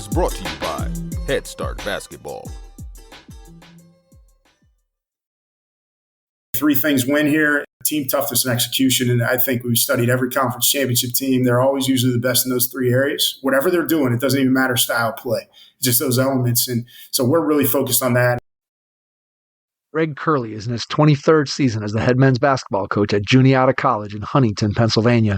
is brought to you by Head Start Basketball. Three things win here: team toughness and execution. And I think we've studied every conference championship team. They're always usually the best in those three areas. Whatever they're doing, it doesn't even matter style of play. It's just those elements. And so we're really focused on that. Greg Curley is in his 23rd season as the head men's basketball coach at Juniata College in Huntingdon, Pennsylvania.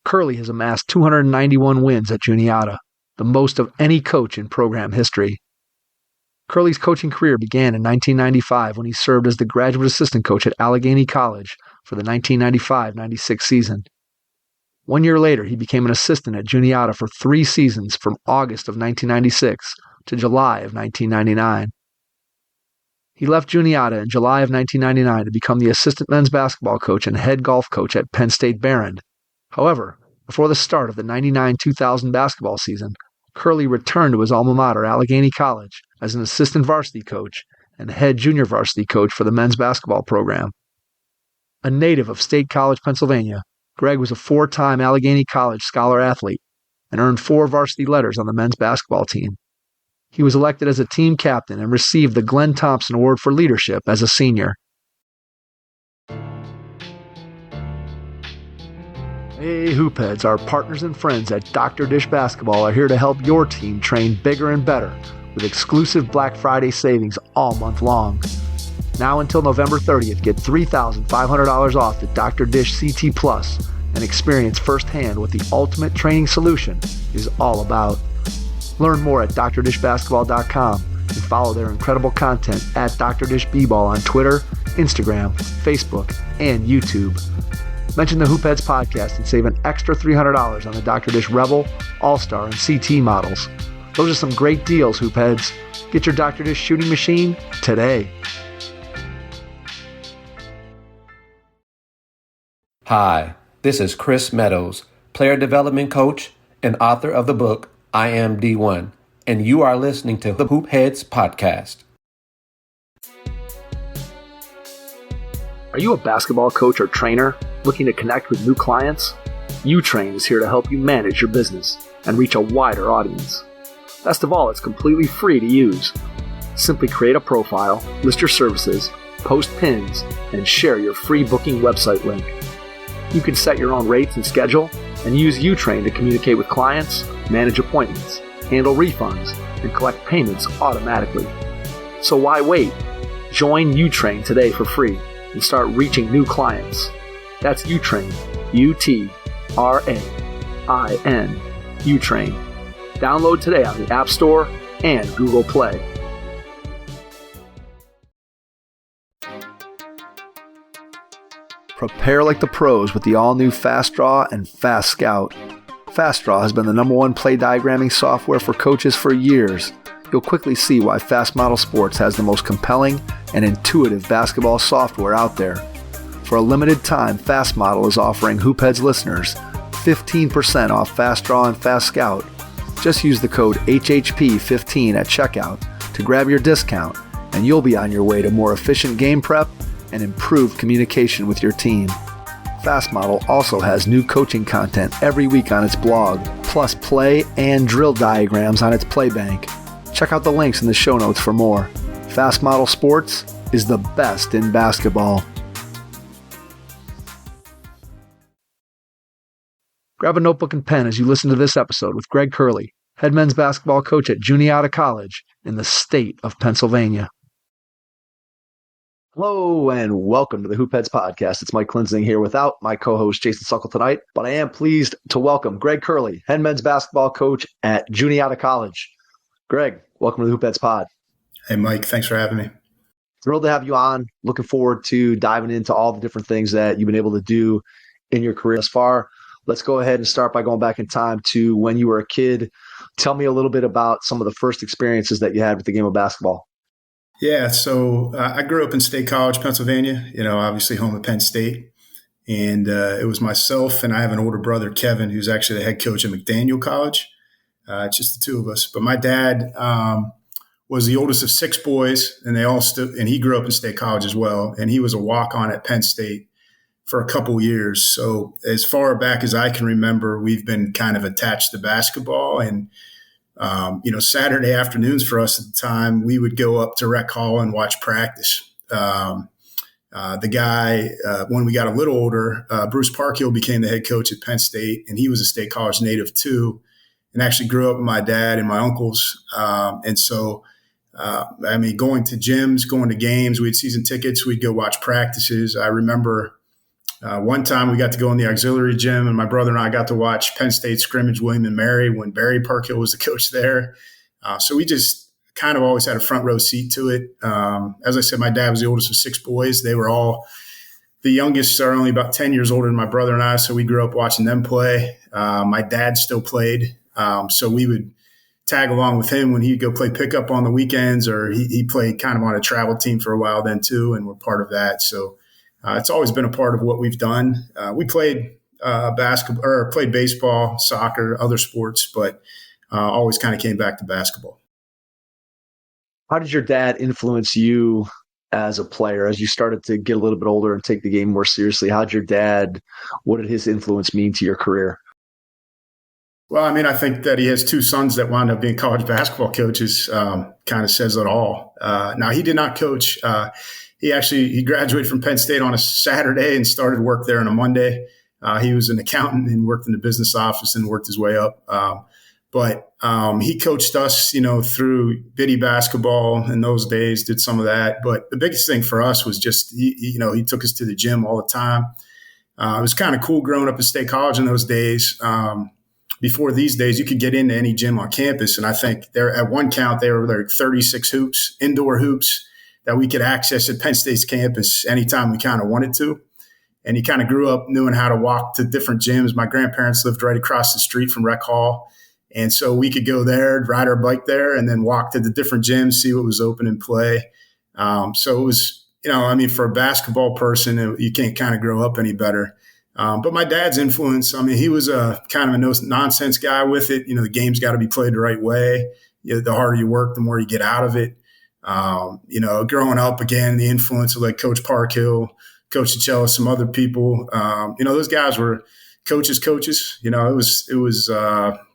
Curley has amassed 291 wins at Juniata, the most of any coach in program history. Curley's coaching career began in 1995 when he served as the graduate assistant coach at Allegheny College for the 1995-96 season. 1 year later, he became an assistant at Juniata for 3 seasons from August of 1996 to July of 1999. He left Juniata in July of 1999 to become the assistant men's basketball coach and head golf coach at Penn State-Behrend. However, before the start of the 99-2000 basketball season, Curley returned to his alma mater, Allegheny College, as an assistant varsity coach and head junior varsity coach for the men's basketball program. A native of State College, Pennsylvania, Greg was a 4-time Allegheny College Scholar-Athlete and earned 4 varsity letters on the men's basketball team. He was elected as a team captain and received the Glen Thompson Award for leadership as a senior. Hey Hoopheads, our partners and friends at Dr. Dish Basketball are here to help your team train bigger and better with exclusive Black Friday savings all month long. Now until November 30th, get $3,500 off the Dr. Dish CT Plus and experience firsthand what the ultimate training solution is all about. Learn more at drdishbasketball.com and follow their incredible content at Dr. Dish B-Ball on Twitter, Instagram, Facebook, and YouTube. Mention the Hoopheads podcast and save an extra $300 on the Dr. Dish Rebel, All-Star, and CT models. Those are some great deals, Hoopheads. Get your Dr. Dish shooting machine today. Hi, this is Chris Meadows, player development coach and author of the book I Am D1, and you are listening to the Hoopheads podcast. Are you a basketball coach or trainer looking to connect with new clients? U-Train is here to help you manage your business and reach a wider audience. Best of all, it's completely free to use. Simply create a profile, list your services, post pins, and share your free booking website link. You can set your own rates and schedule and use U-Train to communicate with clients, manage appointments, handle refunds, and collect payments automatically. So why wait? Join U-Train today for free and start reaching new clients. That's U-Train, U-T-R-A-I-N, U-Train. Download today on the App Store and Google Play. Prepare like the pros with the all-new Fast Draw and Fast Scout. Fast Draw has been the #1 play diagramming software for coaches for years. You'll quickly see why Fast Model Sports has the most compelling and intuitive basketball software out there. For a limited time, Fast Model is offering Hoopheads listeners 15% off Fast Draw and Fast Scout. Just use the code HHP15 at checkout to grab your discount, and you'll be on your way to more efficient game prep and improved communication with your team. Fast Model also has new coaching content every week on its blog, plus play and drill diagrams on its Playbank. Check out the links in the show notes for more. Fast Model Sports is the best in basketball. Grab a notebook and pen as you listen to this episode with Greg Curley, head men's basketball coach at Juniata College in the state of Pennsylvania. Hello and welcome to the Hoopheads podcast. It's Mike Klinzing here without my co-host Jason Suckle tonight, but I am pleased to welcome Greg Curley, head men's basketball coach at Juniata College. Greg, welcome to the Hoopheads pod. Hey, Mike, thanks for having me. Thrilled to have you on. Looking forward to diving into all the different things that you've been able to do in your career thus far. Let's go ahead and start by going back in time to when you were a kid. Tell me a little bit about some of the first experiences that you had with the game of basketball. Yeah, so I grew up in State College, Pennsylvania, obviously home of Penn State. And it was myself, and I have an older brother, Kevin, who's actually the head coach at McDaniel College. It's just the two of us. But my dad was the oldest of 6 boys, and and he grew up in State College as well. And he was a walk-on at Penn State for a couple years. So as far back as I can remember, we've been kind of attached to basketball. And Saturday afternoons for us at the time, we would go up to Rec Hall and watch practice. The guy, when we got a little older, Bruce Parkhill became the head coach at Penn State, and he was a State College native too, and actually grew up with my dad and my uncles. Going to gyms, going to games, we had season tickets, we'd go watch practices. I remember one time we got to go in the auxiliary gym, and my brother and I got to watch Penn State scrimmage William and Mary when Barry Parkhill was the coach there. So we just kind of always had a front row seat to it. As I said, my dad was the oldest of 6 boys. They were all – the youngest are only about 10 years older than my brother and I, so we grew up watching them play. My dad still played, so we would tag along with him when he'd go play pickup on the weekends, or he played kind of on a travel team for a while then too, and we're part of that. So it's always been a part of what we've done. We played basketball or played baseball, soccer, other sports, but always kind of came back to basketball. How did your dad influence you as a player as you started to get a little bit older and take the game more seriously? What did his influence mean to your career? Well, I think that he has 2 sons that wound up being college basketball coaches, kind of says it all. Now, he did not coach. He graduated from Penn State on a Saturday and started work there on a Monday. He was an accountant and worked in the business office and worked his way up. But he coached us, through biddy basketball in those days, did some of that. But the biggest thing for us was just, he took us to the gym all the time. It was kind of cool growing up at State College in those days. Before these days, you could get into any gym on campus. And I think at one count, there were like 36 hoops, indoor hoops, that we could access at Penn State's campus anytime we kind of wanted to. And you kind of grew up knowing how to walk to different gyms. My grandparents lived right across the street from Rec Hall. And so we could go there, ride our bike there, and then walk to the different gyms, see what was open and play. So it was, for a basketball person, you can't kind of grow up any better. But my dad's influence, he was a kind of a no-nonsense guy with it. The game's got to be played the right way. The harder you work, the more you get out of it. Growing up, again, the influence of like Coach Parkhill, Coach Achella, some other people. Those guys were coaches. It was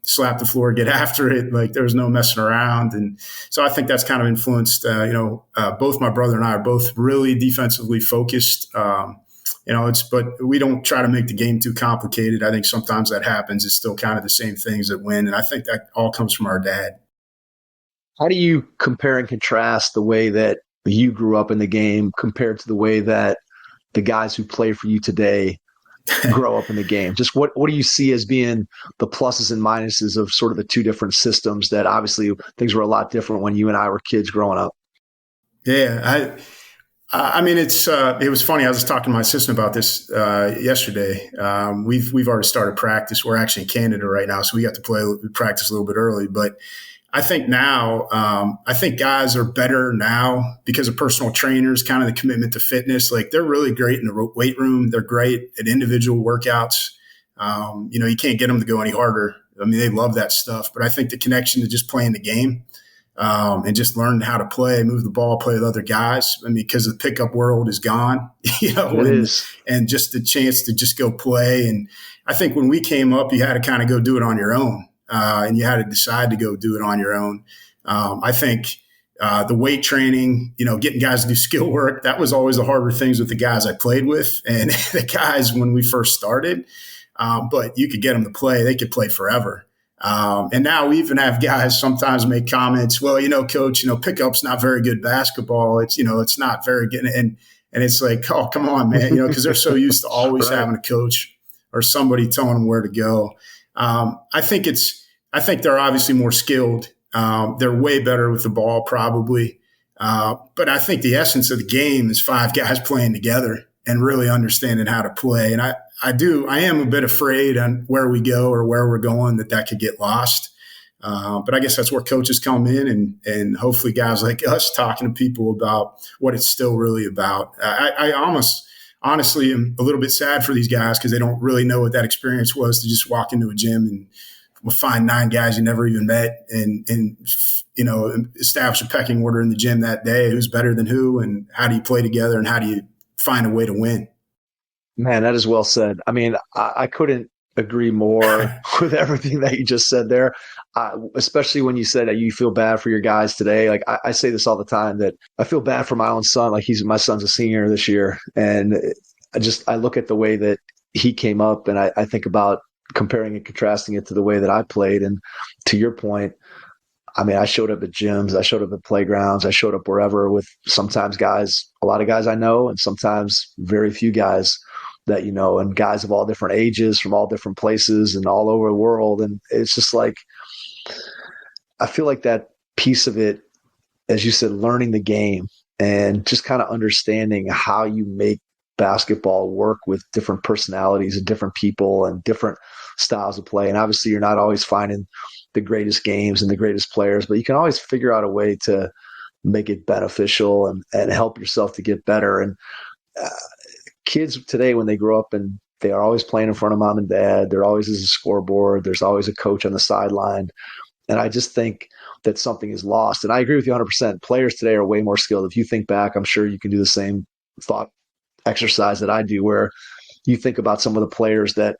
slap the floor, get after it. Like there was no messing around. And so I think that's kind of influenced, both my brother and I are both really defensively focused. But we don't try to make the game too complicated. I think sometimes that happens. It's still kind of the same things that win. And I think that all comes from our dad. How do you compare and contrast the way that you grew up in the game compared to the way that the guys who play for you today grow up in the game? Just what do you see as being the pluses and minuses of sort of the 2 different systems that obviously things were a lot different when you and I were kids growing up? Yeah, it was funny. I was talking to my assistant about this yesterday. We've already started practice. We're actually in Canada right now, so we got to practice a little bit early. But I think now, guys are better now because of personal trainers, kind of the commitment to fitness. Like they're really great in the weight room. They're great at individual workouts. You can't get them to go any harder. They love that stuff. But I think the connection to just playing the game and just learning how to play, move the ball, play with other guys. Because the pickup world is gone, and just the chance to just go play. And I think when we came up, you had to kind of go do it on your own. And you had to decide to go do it on your own. I think the weight training, getting guys to do skill work, that was always the harder things with the guys I played with and the guys when we first started. But you could get them to play. They could play forever. And now we even have guys sometimes make comments, well, coach, pickup's not very good basketball. It's not very good. And it's like, oh, come on, man, because they're so used to always having a coach or somebody telling them where to go. I think they're obviously more skilled. They're way better with the ball probably. But I think the essence of the game is 5 guys playing together and really understanding how to play. And I am a bit afraid on where we go or where we're going that could get lost. But I guess that's where coaches come in and hopefully guys like us talking to people about what it's still really about. I honestly am a little bit sad for these guys because they don't really know what that experience was to just walk into a gym and find 9 guys you never even met and establish a pecking order in the gym that day. Who's better than who and how do you play together and how do you find a way to win? Man, that is well said. I couldn't agree more with everything that you just said there. Especially when you said that you feel bad for your guys today. Like I say this all the time, that I feel bad for my own son. Like my son's a senior this year. And I look at the way that he came up, and I think about comparing and contrasting it to the way that I played. And to your point, I mean, I showed up at gyms, I showed up at playgrounds, I showed up wherever with sometimes a lot of guys I know, and sometimes very few guys that you know, and guys of all different ages from all different places and all over the world. And it's just like, I feel like that piece of it, as you said, learning the game and just kind of understanding how you make basketball work with different personalities and different people and different styles of play. And obviously you're not always finding the greatest games and the greatest players, but you can always figure out a way to make it beneficial and help yourself to get better. And kids today, when they grow up, and they are always playing in front of mom and dad, there always is a scoreboard, there's always a coach on the sideline. And I just think that something is lost. And I agree with you 100%. Players today are way more skilled. If you think back, I'm sure you can do the same thought exercise that I do, where you think about some of the players that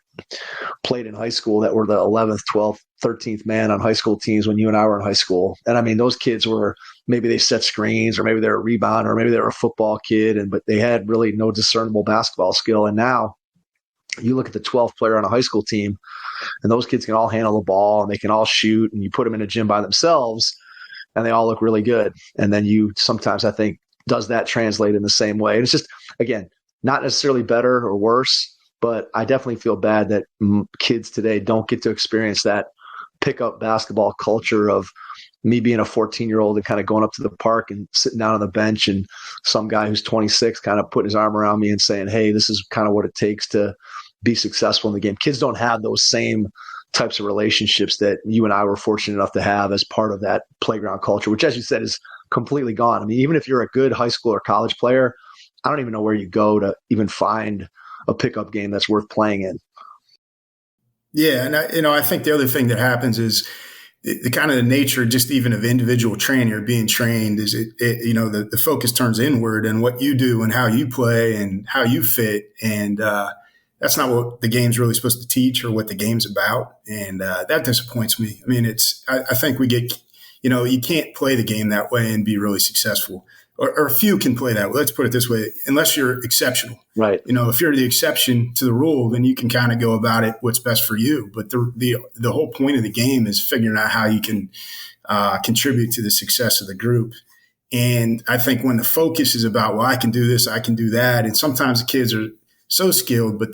played in high school that were the 11th, 12th, 13th man on high school teams when you and I were in high school. And I mean, those kids were, maybe they set screens, or maybe they're a rebounder, or maybe they were a football kid, but they had really no discernible basketball skill. And now you look at the 12th player on a high school team, and those kids can all handle the ball and they can all shoot, and you put them in a gym by themselves and they all look really good. And then you sometimes, I think, does that translate in the same way? And it's just, again, not necessarily better or worse, but I definitely feel bad that kids today don't get to experience that pickup basketball culture of me being a 14-year-old and kind of going up to the park and sitting down on the bench, and some guy who's 26 kind of putting his arm around me and saying, hey, this is kind of what it takes to be successful in the game. Kids don't have those same types of relationships that you and I were fortunate enough to have as part of that playground culture, which, as you said, is completely gone. I mean, even if you're a good high school or college player, I don't even know where you go to even find a pickup game that's worth playing in. Yeah. And I think the other thing that happens is the kind of the nature just even of individual training or being trained is the focus turns inward and what you do and how you play and how you fit. And, that's not what the game's really supposed to teach or what the game's about. And that disappoints me. I mean, I think we get, you can't play the game that way and be really successful. Or a few can play that way. Let's put it this way, unless you're exceptional. Right. If you're the exception to the rule, then you can kind of go about it what's best for you. But the whole point of the game is figuring out how you can contribute to the success of the group. And I think when the focus is about, well, I can do this, I can do that. And sometimes the kids are so skilled, but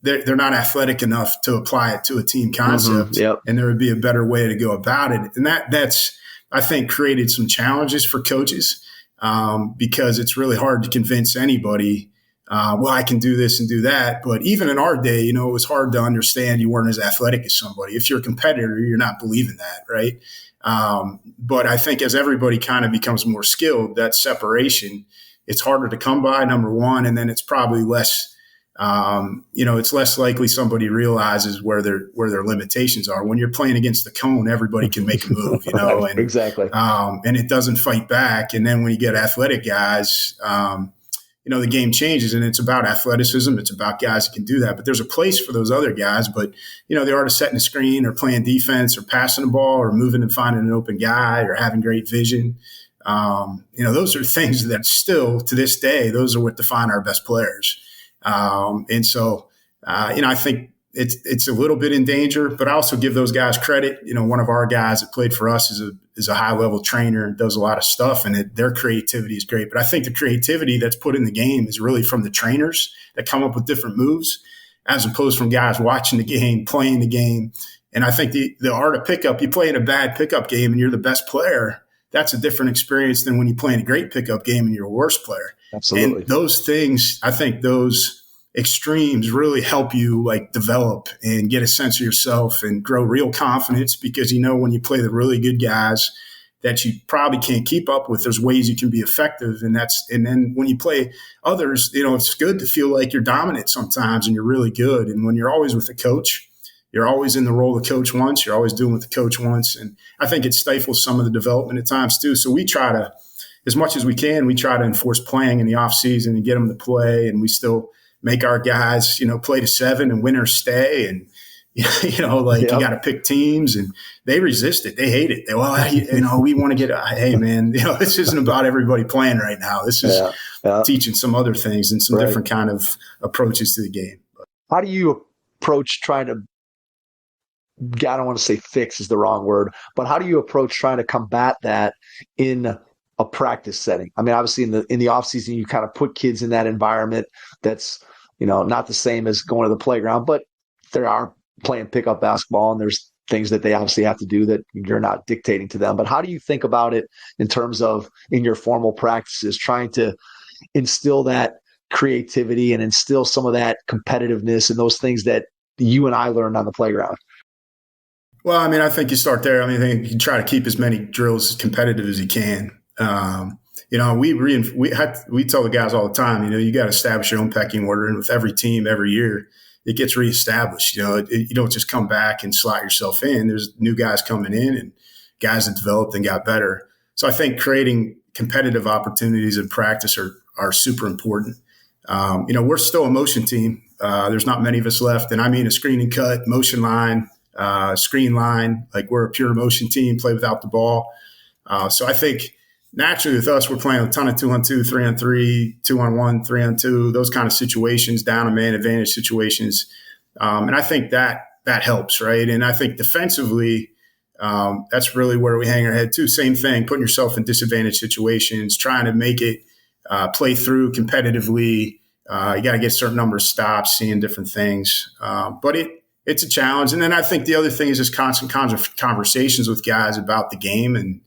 they're not athletic enough to apply it to a team concept. Mm-hmm. Yep. And there would be a better way to go about it. And that's, I think, created some challenges for coaches because it's really hard to convince anybody, well, I can do this and do that. But even in our day, it was hard to understand you weren't as athletic as somebody. If you're a competitor, you're not believing that, right? But I think as everybody kind of becomes more skilled, that separation, it's harder to come by, number one, and then it's probably less it's less likely somebody realizes where their limitations are. When you're playing against the cone, everybody can make a move, and exactly. And it doesn't fight back. And then when you get athletic guys, the game changes and it's about athleticism. It's about guys that can do that. But there's a place for those other guys. But, the art of setting a screen or playing defense or passing the ball or moving and finding an open guy or having great vision. Those are things that still to this day, those are what define our best players. And so, I think it's a little bit in danger, but I also give those guys credit. One of our guys that played for us is a high level trainer and does a lot of stuff, and their creativity is great. But I think the creativity that's put in the game is really from the trainers that come up with different moves, as opposed from guys watching the game, playing the game. And I think the art of pickup, you play in a bad pickup game and you're the best player. That's a different experience than when you play in a great pickup game and you're a worse player. Absolutely. And those things, I think those extremes really help you develop and get a sense of yourself and grow real confidence, because when you play the really good guys that you probably can't keep up with, there's ways you can be effective. And then when you play others, it's good to feel like you're dominant sometimes and you're really good. And when you're always with a coach, you're always in the role the coach wants. You're always doing what the coach wants. And I think it stifles some of the development at times too. So we try to, as much as we can, we try to enforce playing in the off season and get them to play. And we still make our guys, play to 7 and win or stay. And, Like you got to pick teams, and they resist it. They hate it. We want to get, hey man, this isn't about everybody playing right now. This is teaching some other things and some different kind of approaches to the game. How do you approach trying to, I don't want to say fix is the wrong word, but how do you approach trying to combat that in a practice setting? I mean, obviously in the off season, you kind of put kids in that environment that's, not the same as going to the playground, but they are playing pickup basketball, and there's things that they obviously have to do that you're not dictating to them. But how do you think about it in terms of in your formal practices, trying to instill that creativity and instill some of that competitiveness and those things that you and I learned on the playground? Well, I mean, I think you start there. I mean, I think you try to keep as many drills as competitive as you can. We tell the guys all the time, you got to establish your own pecking order. And with every team, every year, it gets reestablished. You don't just come back and slot yourself in. There's new guys coming in and guys that developed and got better. So I think creating competitive opportunities in practice are super important. We're still a motion team. There's not many of us left. And I mean a screen and cut, motion line, screen line. Like we're a pure motion team, play without the ball. So I think naturally with us, we're playing a ton of 2-on-2, 3-on-3, 2-on-1, 3-on-2, those kind of situations, down and man advantage situations. And I think that helps, right? And I think defensively, that's really where we hang our head too. Same thing, putting yourself in disadvantaged situations, trying to make it play through competitively. You got to get a certain number of stops, seeing different things. But it's a challenge. And then I think the other thing is just constant conversations with guys about the game and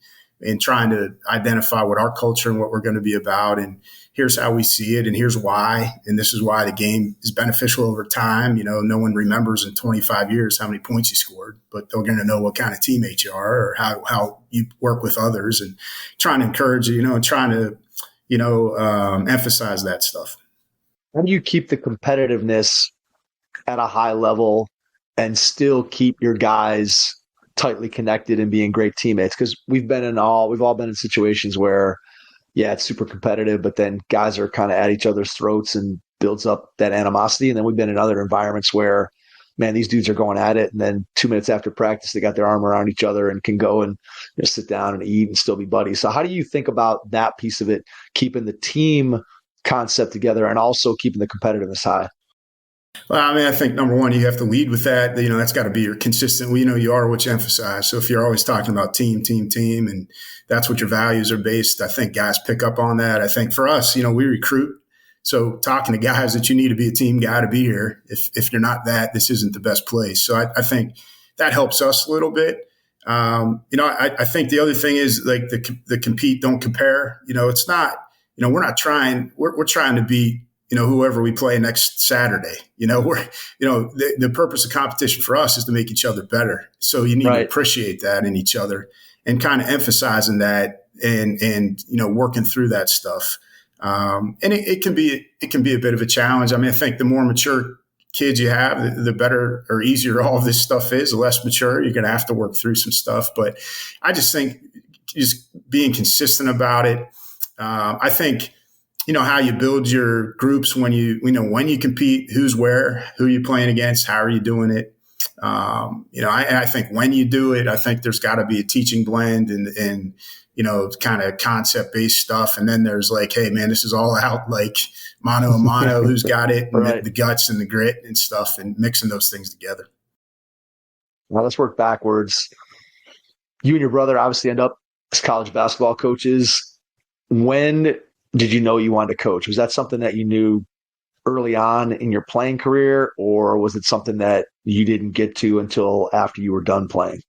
trying to identify what our culture and what we're going to be about. And here's how we see it. And here's why. And this is why the game is beneficial over time. No one remembers in 25 years how many points you scored, but they're going to know what kind of teammate you are or how you work with others, and trying to encourage you, and trying to, emphasize that stuff. How do you keep the competitiveness at a high level and still keep your guys tightly connected and being great teammates? Because we've all been in situations where, it's super competitive, but then guys are kind of at each other's throats and builds up that animosity. And then we've been in other environments where, man, these dudes are going at it, and then 2 minutes after practice, they got their arm around each other and can go and sit down and eat and still be buddies. So how do you think about that piece of it, keeping the team concept together and also keeping the competitiveness high? Well, I mean, I think number one, you have to lead with that. That's got to be your consistent. You are what you emphasize. So if you're always talking about team, and that's what your values are based, I think guys pick up on that. I think for us, we recruit. So talking to guys that you need to be a team guy to be here. If you're not that, this isn't the best place. So I think that helps us a little bit. I think the other thing is like the compete, don't compare. It's not, we're not trying, we're trying to beat, whoever we play next Saturday. The purpose of competition for us is to make each other better. So you need to appreciate that in each other and kind of emphasizing that and working through that stuff. And it can be a bit of a challenge. I mean, I think the more mature kids you have, the better or easier all of this stuff is. The less mature, you're going to have to work through some stuff. But I just think just being consistent about it. I think, how you build your groups when you compete, who's where, who you're playing against, how are you doing it? I think when you do it, I think there's got to be a teaching blend and kind of concept-based stuff. And then there's like, hey, man, this is all out, like mano a mano, who's got it, and the guts and the grit and stuff, and mixing those things together. Well, let's work backwards. You and your brother obviously end up as college basketball coaches. When did you know you wanted to coach? Was that something that you knew early on in your playing career, or was it something that you didn't get to until after you were done playing?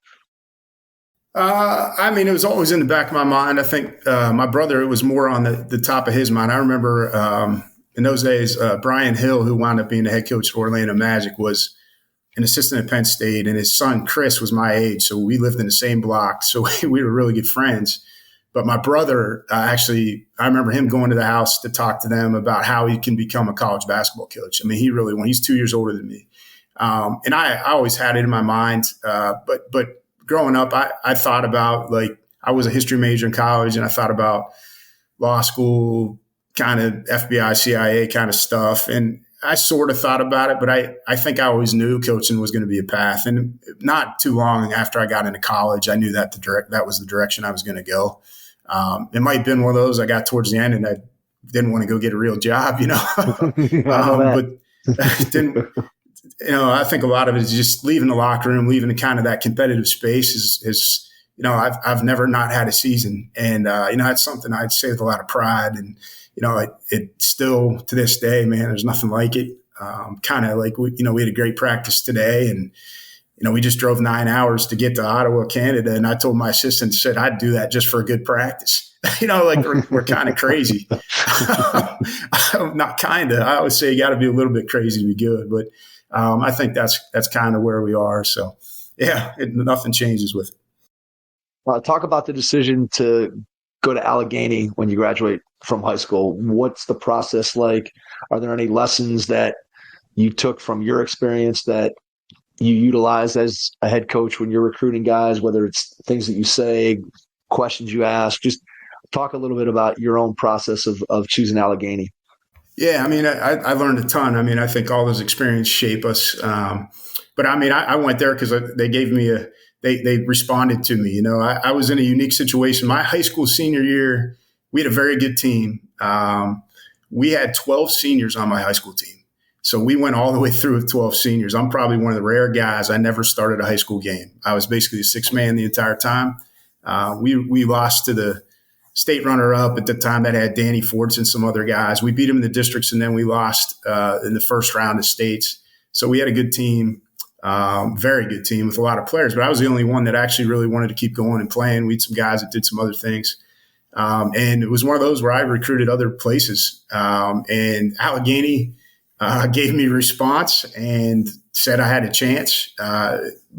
It was always in the back of my mind. I think my brother, it was more on the top of his mind. I remember in those days, Brian Hill, who wound up being the head coach of Orlando Magic, was an assistant at Penn State, and his son, Chris, was my age. So we lived in the same block. So we were really good friends. But my brother, I remember him going to the house to talk to them about how he can become a college basketball coach. I mean, he's 2 years older than me. And I always had it in my mind. But growing up, I thought about, like, I was a history major in college, and I thought about law school, kind of FBI, CIA kind of stuff. And I sort of thought about it, but I think I always knew coaching was going to be a path. And not too long after I got into college, I knew that that was the direction I was going to go. It might have been one of those I got towards the end and I didn't want to go get a real job, but didn't. I think a lot of it is just leaving the locker room, leaving the kind of that competitive space is I've never not had a season. And, that's something I'd say with a lot of pride. And, it still to this day, man, there's nothing like it. Kind of like, we had a great practice today and, we just drove 9 hours to get to Ottawa, Canada. And I told my assistant, said, I'd do that just for a good practice. We're kind of crazy. Not kind of, I always say you got to be a little bit crazy to be good, but I think that's kind of where we are. So yeah, nothing changes with it. Talk about the decision to go to Allegheny when you graduate from high school. What's the process like? Are there any lessons that you took from your experience that you utilize as a head coach when you're recruiting guys, whether it's things that you say, questions you ask? Just talk a little bit about your own process of choosing Allegheny. Yeah, I learned a ton. I think all those experiences shape us. But I went there because they gave me they responded to me. I was in a unique situation. My high school senior year, we had a very good team. We had 12 seniors on my high school team. So we went all the way through with 12 seniors. I'm probably one of the rare guys. I never started a high school game. I was basically a sixth man the entire time. We lost to the state runner-up at the time that had Danny Forts and some other guys. We beat them in the districts, and then we lost in the first round of states. So we had a good team, very good team with a lot of players. But I was the only one that actually really wanted to keep going and playing. We had some guys that did some other things. And it was one of those where I recruited other places. And Allegheny gave me a response and said I had a chance.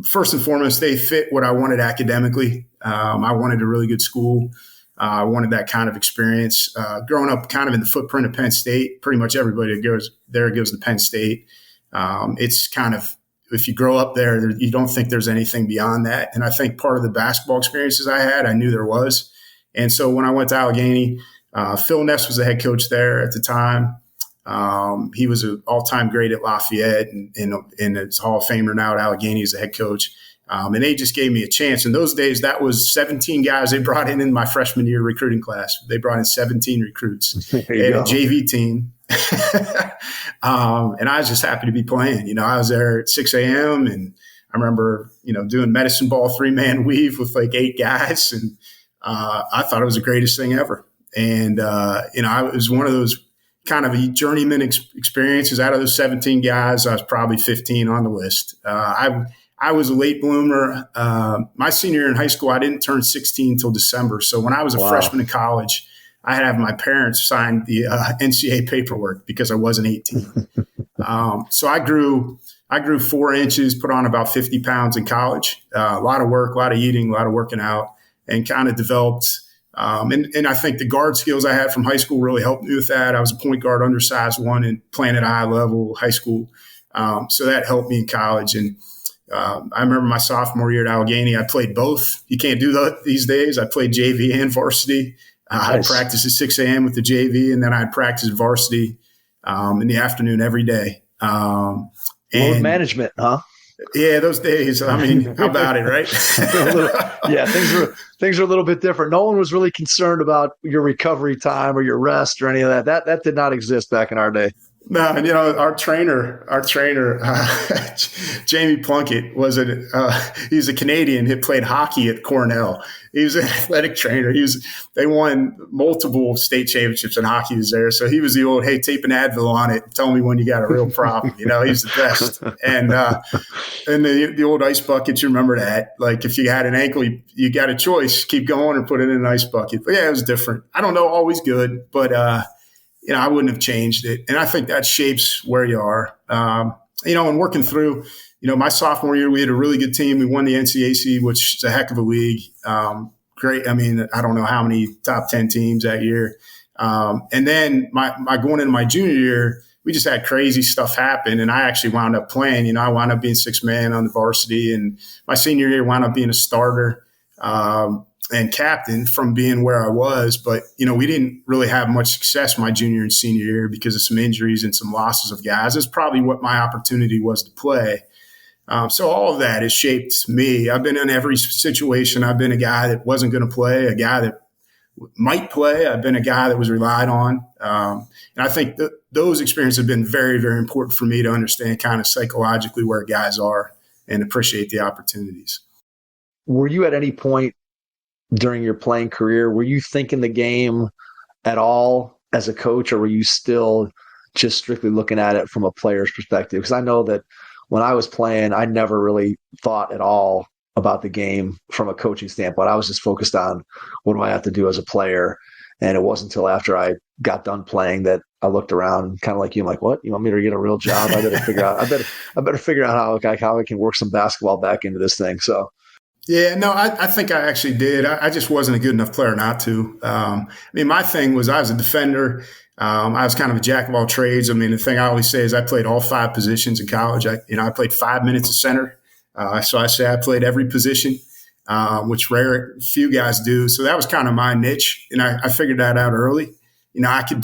First and foremost, they fit what I wanted academically. I wanted a really good school. I wanted that kind of experience. Growing up kind of in the footprint of Penn State, pretty much everybody that goes there goes to Penn State. It's kind of, if you grow up there, you don't think there's anything beyond that. And I think part of the basketball experiences I had, I knew there was. And so when I went to Allegheny, Phil Ness was the head coach there at the time. He was an all-time great at Lafayette and it's Hall of Famer now at Allegheny as a head coach. And they just gave me a chance. In those days, that was 17 guys they brought in my freshman year recruiting class. They brought in 17 recruits. They had a JV team. And I was just happy to be playing. I was there at 6 a.m. and I remember, doing medicine ball 3-man weave with like 8 guys. And I thought it was the greatest thing ever. And, it was one of those kind of a journeyman experiences. Out of those 17 guys, I was probably 15 on the list. I was a late bloomer. My senior year in high school, I didn't turn 16 until December. So when I was a freshman in college, I had to have my parents sign the NCAA paperwork because I wasn't 18. So I grew 4 inches, put on about 50 pounds in college. A lot of work, a lot of eating, a lot of working out, and kind of developed. And I think the guard skills I had from high school really helped me with that. I was a point guard, undersized one, and playing at a high level high school. So that helped me in college. And I remember my sophomore year at Allegheny, I played both. You can't do that these days. I played JV and varsity. Nice. I practiced at 6 a.m. with the JV, and then I'd practice varsity in the afternoon every day. Load management, huh? Yeah, those days. How about it, right? Yeah, things are a little bit different. No one was really concerned about your recovery time or your rest or any of that. That did not exist back in our day. No, and our trainer, Jamie Plunkett he's a Canadian. He played hockey at Cornell. He was an athletic trainer. They won multiple state championships in hockey. He was there, so he was the old, hey, tape an Advil on it. Tell me when you got a real problem. He's the best. And the old ice bucket. You remember that? Like if you had an ankle, you got a choice: keep going or put it in an ice bucket. But yeah, it was different. I don't know, always good, but. I wouldn't have changed it. And I think that shapes where you are. And working through, my sophomore year, we had a really good team. We won the NCAC, which is a heck of a league. Great. I don't know how many top 10 teams that year. And then my going into my junior year, we just had crazy stuff happen. And I actually wound up playing. I wound up being 6 man on the varsity. And my senior year wound up being a starter. and captain from being where I was. But, we didn't really have much success my junior and senior year because of some injuries and some losses of guys. It's probably what my opportunity was to play. So all of that has shaped me. I've been in every situation. I've been a guy that wasn't going to play, a guy that might play. I've been a guy that was relied on. And I think those experiences have been very, very important for me to understand kind of psychologically where guys are and appreciate the opportunities. Were you at any point during your playing career, were you thinking the game at all as a coach, or were you still just strictly looking at it from a player's perspective? Because I know that when I was playing, I never really thought at all about the game from a coaching standpoint. I was just focused on what do I have to do as a player. And it wasn't until after I got done playing that I looked around kind of like you. I'm like, what? You want me to get a real job? I better figure out, I better figure out how I can work some basketball back into this thing. So. Yeah, no, I think I actually did. I just wasn't a good enough player not to. My thing was I was a defender. I was kind of a jack of all trades. The thing I always say is I played all 5 positions in college. I played 5 minutes of center. So I say I played every position, which few guys do. So that was kind of my niche. And I figured that out early. I could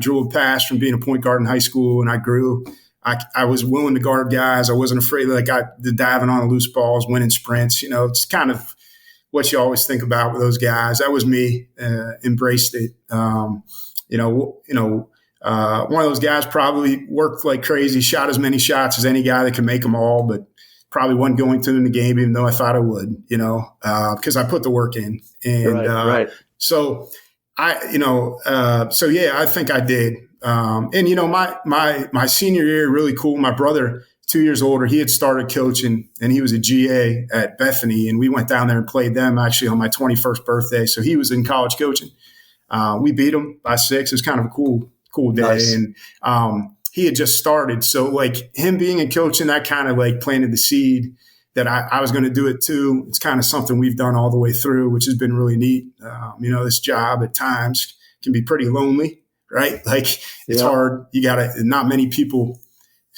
dribble pass from being a point guard in high school, and I grew. I was willing to guard guys. I wasn't afraid the diving on loose balls, winning sprints. It's kind of what you always think about with those guys. That was me. Embraced it. One of those guys probably worked like crazy, shot as many shots as any guy that could make them all, but probably wasn't going to in the game, even though I thought I would. Because I put the work in. And right. So I think I did. My senior year, really cool. My brother, 2 years older, he had started coaching, and he was a GA at Bethany, and we went down there and played them actually on my 21st birthday. So he was in college coaching. We beat him by 6. It was kind of a cool day. Nice. And he had just started. So like him being in coaching, that kind of like planted the seed that I was going to do it too. It's kind of something we've done all the way through, which has been really neat. This job at times can be pretty lonely. Right? Like it's hard. Not many people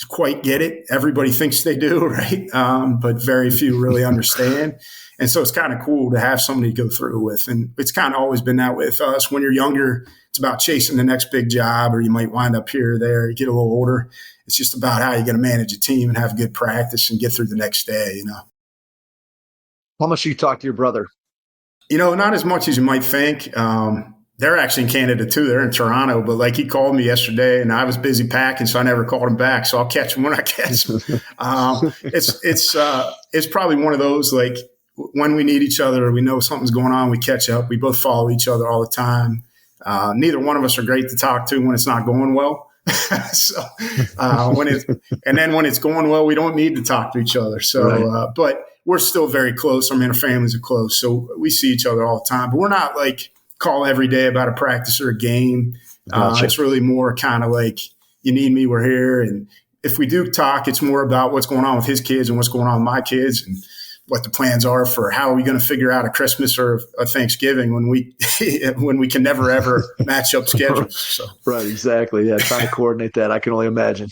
quite get it. Everybody thinks they do, right? But very few really understand. And so it's kind of cool to have somebody to go through with. And it's kind of always been that way with us. When you're younger, it's about chasing the next big job, or you might wind up here or there. You get a little older. It's just about how you're going to manage a team and have good practice and get through the next day, How much do you talk to your brother? Not as much as you might think. They're actually in Canada too. They're in Toronto, but like he called me yesterday and I was busy packing, so I never called him back. So I'll catch him when I catch him. It's probably one of those, like when we need each other or we know something's going on, we catch up. We both follow each other all the time. Neither one of us are great to talk to when it's not going well. When it's going well, we don't need to talk to each other. So, right. But we're still very close. Our families are close. So we see each other all the time, but we're not like call every day about a practice or a game. Gotcha. It's really more kind of like, you need me, we're here. And if we do talk, it's more about what's going on with his kids and what's going on with my kids and what the plans are for how are we going to figure out a Christmas or a Thanksgiving when we can never, ever match up schedules. So. Right, exactly. Yeah, trying to coordinate that. I can only imagine.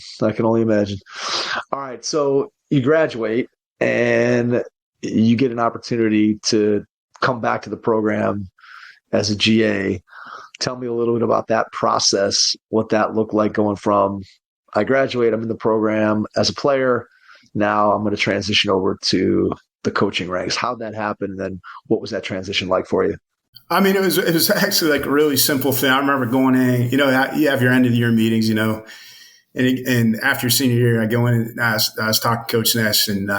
All right, so you graduate and you get an opportunity to come back to the program as a GA. Tell me a little bit about that process, what that looked like going from I graduate, I'm in the program as a player, now I'm going to transition over to the coaching ranks. How'd that happen? And then what was that transition like for you? It was actually like a really simple thing. I remember going in, you have your end of the year meetings, and after your senior year, I go in and I was talking to Coach Ness and,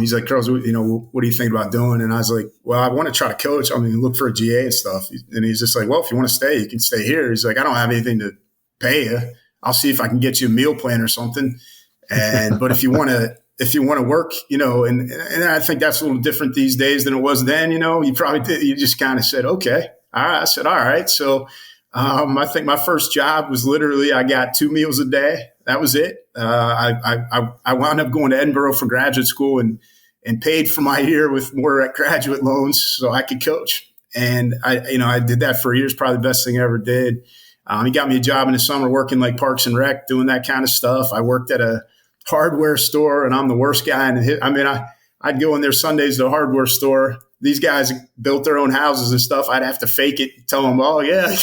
he's like, Curls, what do you think about doing? And I was like, well, I want to try to coach. Look for a GA and stuff. And he's just like, well, if you want to stay, you can stay here. He's like, I don't have anything to pay you. I'll see if I can get you a meal plan or something. But if you want to work, and I think that's a little different these days than it was then, you probably did. You just kind of said, okay. All right. I said, all right. So, I think my first job was literally, I got 2 meals a day. That was it. I wound up going to Edinburgh for graduate school and paid for my year with more graduate loans so I could coach. And I did that for years, probably the best thing I ever did. He got me a job in the summer working like Parks and Rec, doing that kind of stuff. I worked at a hardware store and I'm the worst guy. I'd go in there Sundays to the hardware store these guys built their own houses and stuff. I'd have to fake it, tell them, oh, yeah.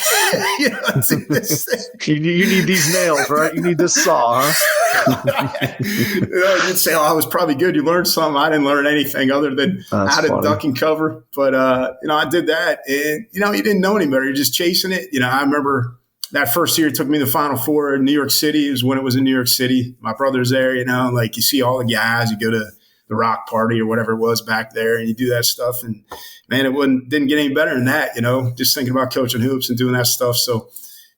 You need these nails, right? You need this saw, huh? You'd say, oh, I was probably good. You learned something. I didn't learn anything other than how to duck and cover. But, I did that. And, you didn't know any better. You're just chasing it. I remember that first year it took me to the Final Four in New York City. It was when it was in New York City. My brother's there, like you see all the guys. You go to the rock party or whatever it was back there, and you do that stuff. And man, didn't get any better than that, just thinking about coaching hoops and doing that stuff. So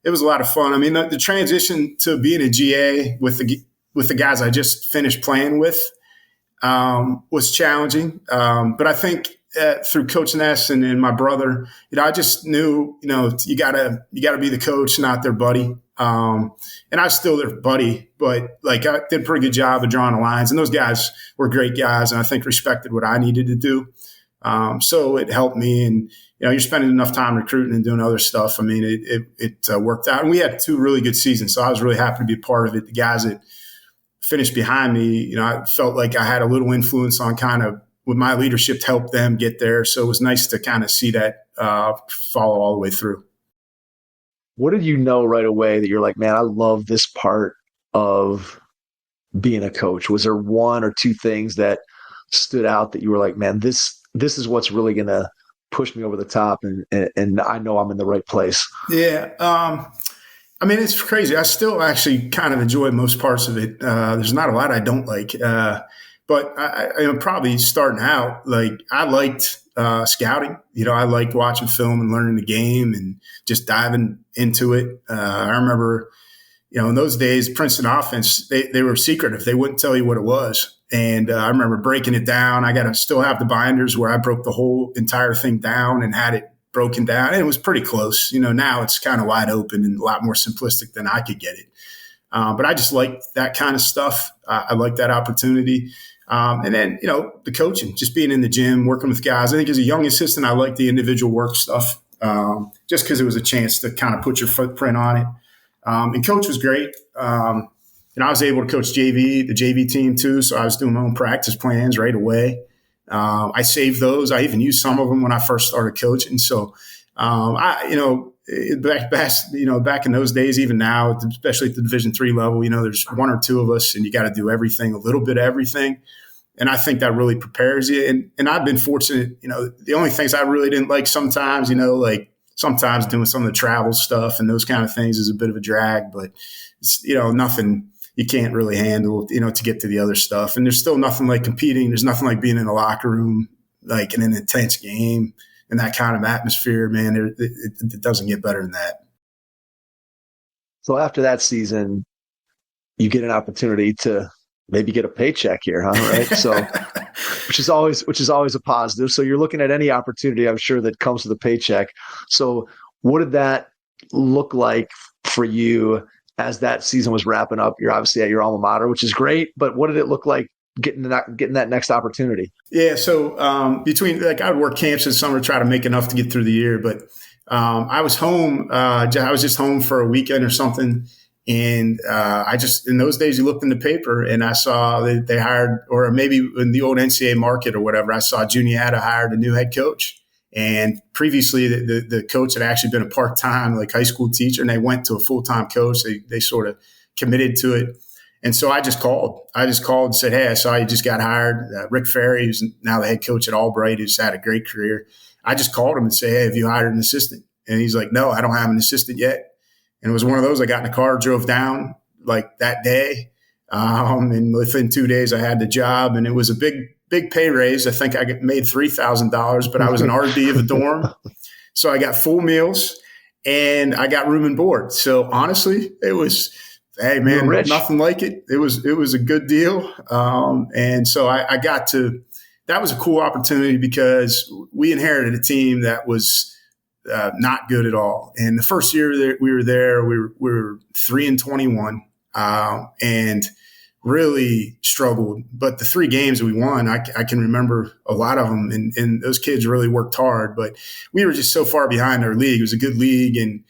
it was a lot of fun. I mean, the transition to being a GA with the guys I just finished playing with was challenging. But I think through Coach Ness and my brother, I just knew, you gotta be the coach, not their buddy. And I was still their buddy, but like I did a pretty good job of drawing the lines, and those guys were great guys, and I think respected what I needed to do. So it helped me, and you're spending enough time recruiting and doing other stuff. I mean, it worked out, and we had 2 really good seasons, so I was really happy to be a part of it. The guys that finished behind me, I felt like I had a little influence on kind of with my leadership to help them get there. So it was nice to kind of see that follow all the way through. What did you know right away that you're like, man, I love this part of being a coach? Was there 1 or 2 things that stood out that you were like, man, this is what's really going to push me over the top, and I know I'm in the right place? Yeah. I mean, it's crazy. I still actually kind of enjoy most parts of it. There's not a lot I don't like. But I probably starting out, like I liked scouting. I liked watching film and learning the game and just diving into it. I remember, in those days, Princeton offense, they were secretive. They wouldn't tell you what it was. And I remember breaking it down. I got to still have the binders where I broke the whole entire thing down and had it broken down. And it was pretty close. Now it's kind of wide open and a lot more simplistic than I could get it. But I just liked that kind of stuff. I liked that opportunity. And then, the coaching, just being in the gym, working with guys. I think as a young assistant, I liked the individual work stuff just because it was a chance to kind of put your footprint on it. And coach was great. I was able to coach the JV team too. So I was doing my own practice plans right away. I saved those. I even used some of them when I first started coaching. So, back in those days, even now, especially at the Division III level, there's 1 or 2 of us, and you got to do everything, a little bit of everything. And I think that really prepares you. And I've been fortunate, the only things I really didn't like sometimes, like sometimes doing some of the travel stuff and those kind of things is a bit of a drag, but it's, nothing you can't really handle, to get to the other stuff. And there's still nothing like competing. There's nothing like being in a locker room, like in an intense game. And that kind of atmosphere, man, it doesn't get better than that. So after that season, you get an opportunity to maybe get a paycheck here, huh? Right. So, which is always a positive. So you're looking at any opportunity, I'm sure, that comes with a paycheck. So what did that look like for you as that season was wrapping up? You're obviously at your alma mater, which is great, but what did it look like getting that next opportunity? Yeah. So between I would work camps in summer, try to make enough to get through the year. But I was home. I was just home for a weekend or something. And I just, in those days, you looked in the paper and I saw they hired, or maybe in the old NCAA market or whatever, I saw Juniata hired a new head coach. And previously the coach had actually been a part-time high school teacher, and they went to a full-time coach. They sort of committed to it. And so I just called and said, hey, I saw you just got hired. Rick Ferry, who's now the head coach at Albright, who's had a great career. I just called him and said, hey, have you hired an assistant? And he's like, no, I don't have an assistant yet. And it was one of those, I got in the car, drove down that day. And within 2 days I had the job, and it was a big pay raise. I think I made $3,000, but I was an RD of a dorm. So I got full meals and I got room and board. So honestly, it was, hey man, nothing like it. It was a good deal. And so I got to, that was a cool opportunity because we inherited a team that was not good at all. And the first year that we were there, we were 3-21 and really struggled. But the 3 games we won, I can remember a lot of them, and those kids really worked hard. But we were just so far behind our league. It was a good league, and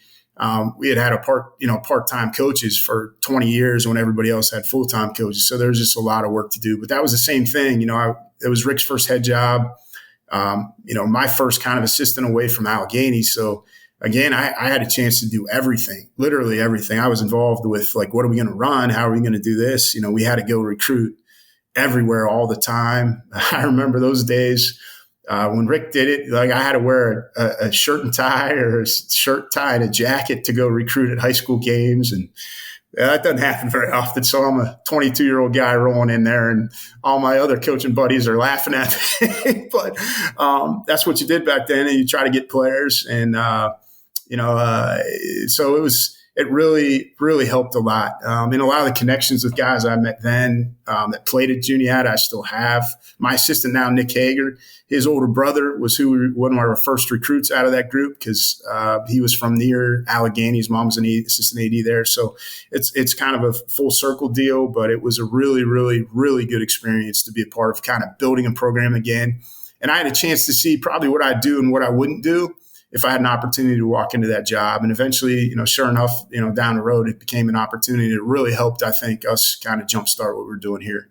we had part-time coaches for 20 years when everybody else had full-time coaches. So there was just a lot of work to do. But that was the same thing. It was Rick's first head job. my first kind of assistant away from Allegheny. So again, I had a chance to do everything, literally everything. I was involved with like, what are we going to run? How are we going to do this? We had to go recruit everywhere all the time. I remember those days when Rick did it, like I had to wear a shirt and tie or a shirt, tie, and a jacket to go recruit at high school games. And that doesn't happen very often. So I'm a 22-year-old guy rolling in there and all my other coaching buddies are laughing at me. But that's what you did back then. And you try to get players. And, so it really, really helped a lot. And a lot of the connections with guys I met then that played at Juniata, I still have. My assistant now, Nick Hager, his older brother was one of our first recruits out of that group because he was from near Allegheny. His mom was an assistant AD there. So it's kind of a full circle deal, but it was a really, really, really good experience to be a part of kind of building a program again. And I had a chance to see probably what I'd do and what I wouldn't do if I had an opportunity to walk into that job. And eventually, sure enough, down the road, it became an opportunity that really helped, I think, us kind of jumpstart what we're doing here.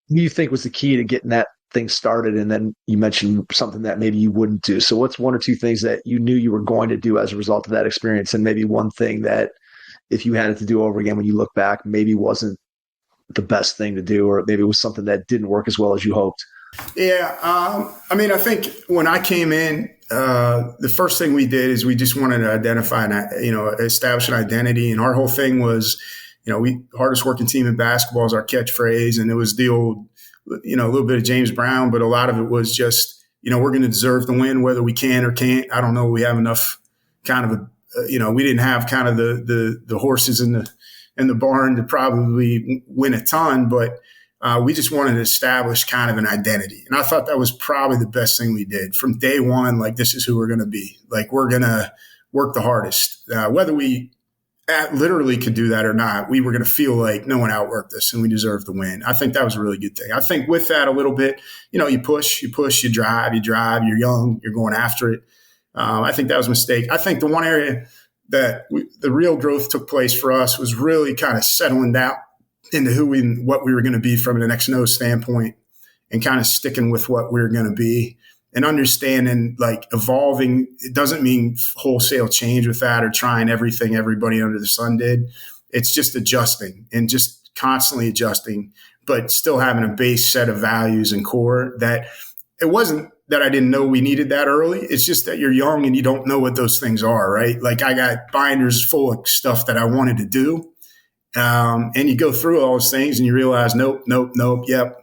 What do you think was the key to getting that thing started? And then you mentioned something that maybe you wouldn't do. So what's one or two things that you knew you were going to do as a result of that experience? And maybe one thing that if you had it to do over again, when you look back, maybe wasn't the best thing to do, or maybe it was something that didn't work as well as you hoped? Yeah. I think when I came in, the first thing we did is we just wanted to identify and, establish an identity. And our whole thing was, hardest working team in basketball is our catchphrase. And it was the old, a little bit of James Brown, but a lot of it was just, we're going to deserve the win, whether we can or can't. I don't know. We have enough kind of, we didn't have kind of the horses in the barn to probably win a ton, but we just wanted to establish kind of an identity. And I thought that was probably the best thing we did from day one. Like, this is who we're going to be. Like, we're going to work the hardest. Whether we literally could do that or not, we were going to feel like no one outworked us and we deserved the win. I think that was a really good thing. I think with that a little bit, you push, you drive, you're young, you're going after it. I think that was a mistake. I think the one area that the real growth took place for us was really kind of settling down into who and what we were going to be from an X and O standpoint, and kind of sticking with what we were going to be and understanding, like, evolving. It doesn't mean wholesale change with that or trying everything everybody under the sun did. It's just adjusting and just constantly adjusting, but still having a base set of values and core. That it wasn't that I didn't know we needed that early. It's just that you're young and you don't know what those things are, right? Like, I got binders full of stuff that I wanted to do. And you go through all those things and you realize, nope, yep.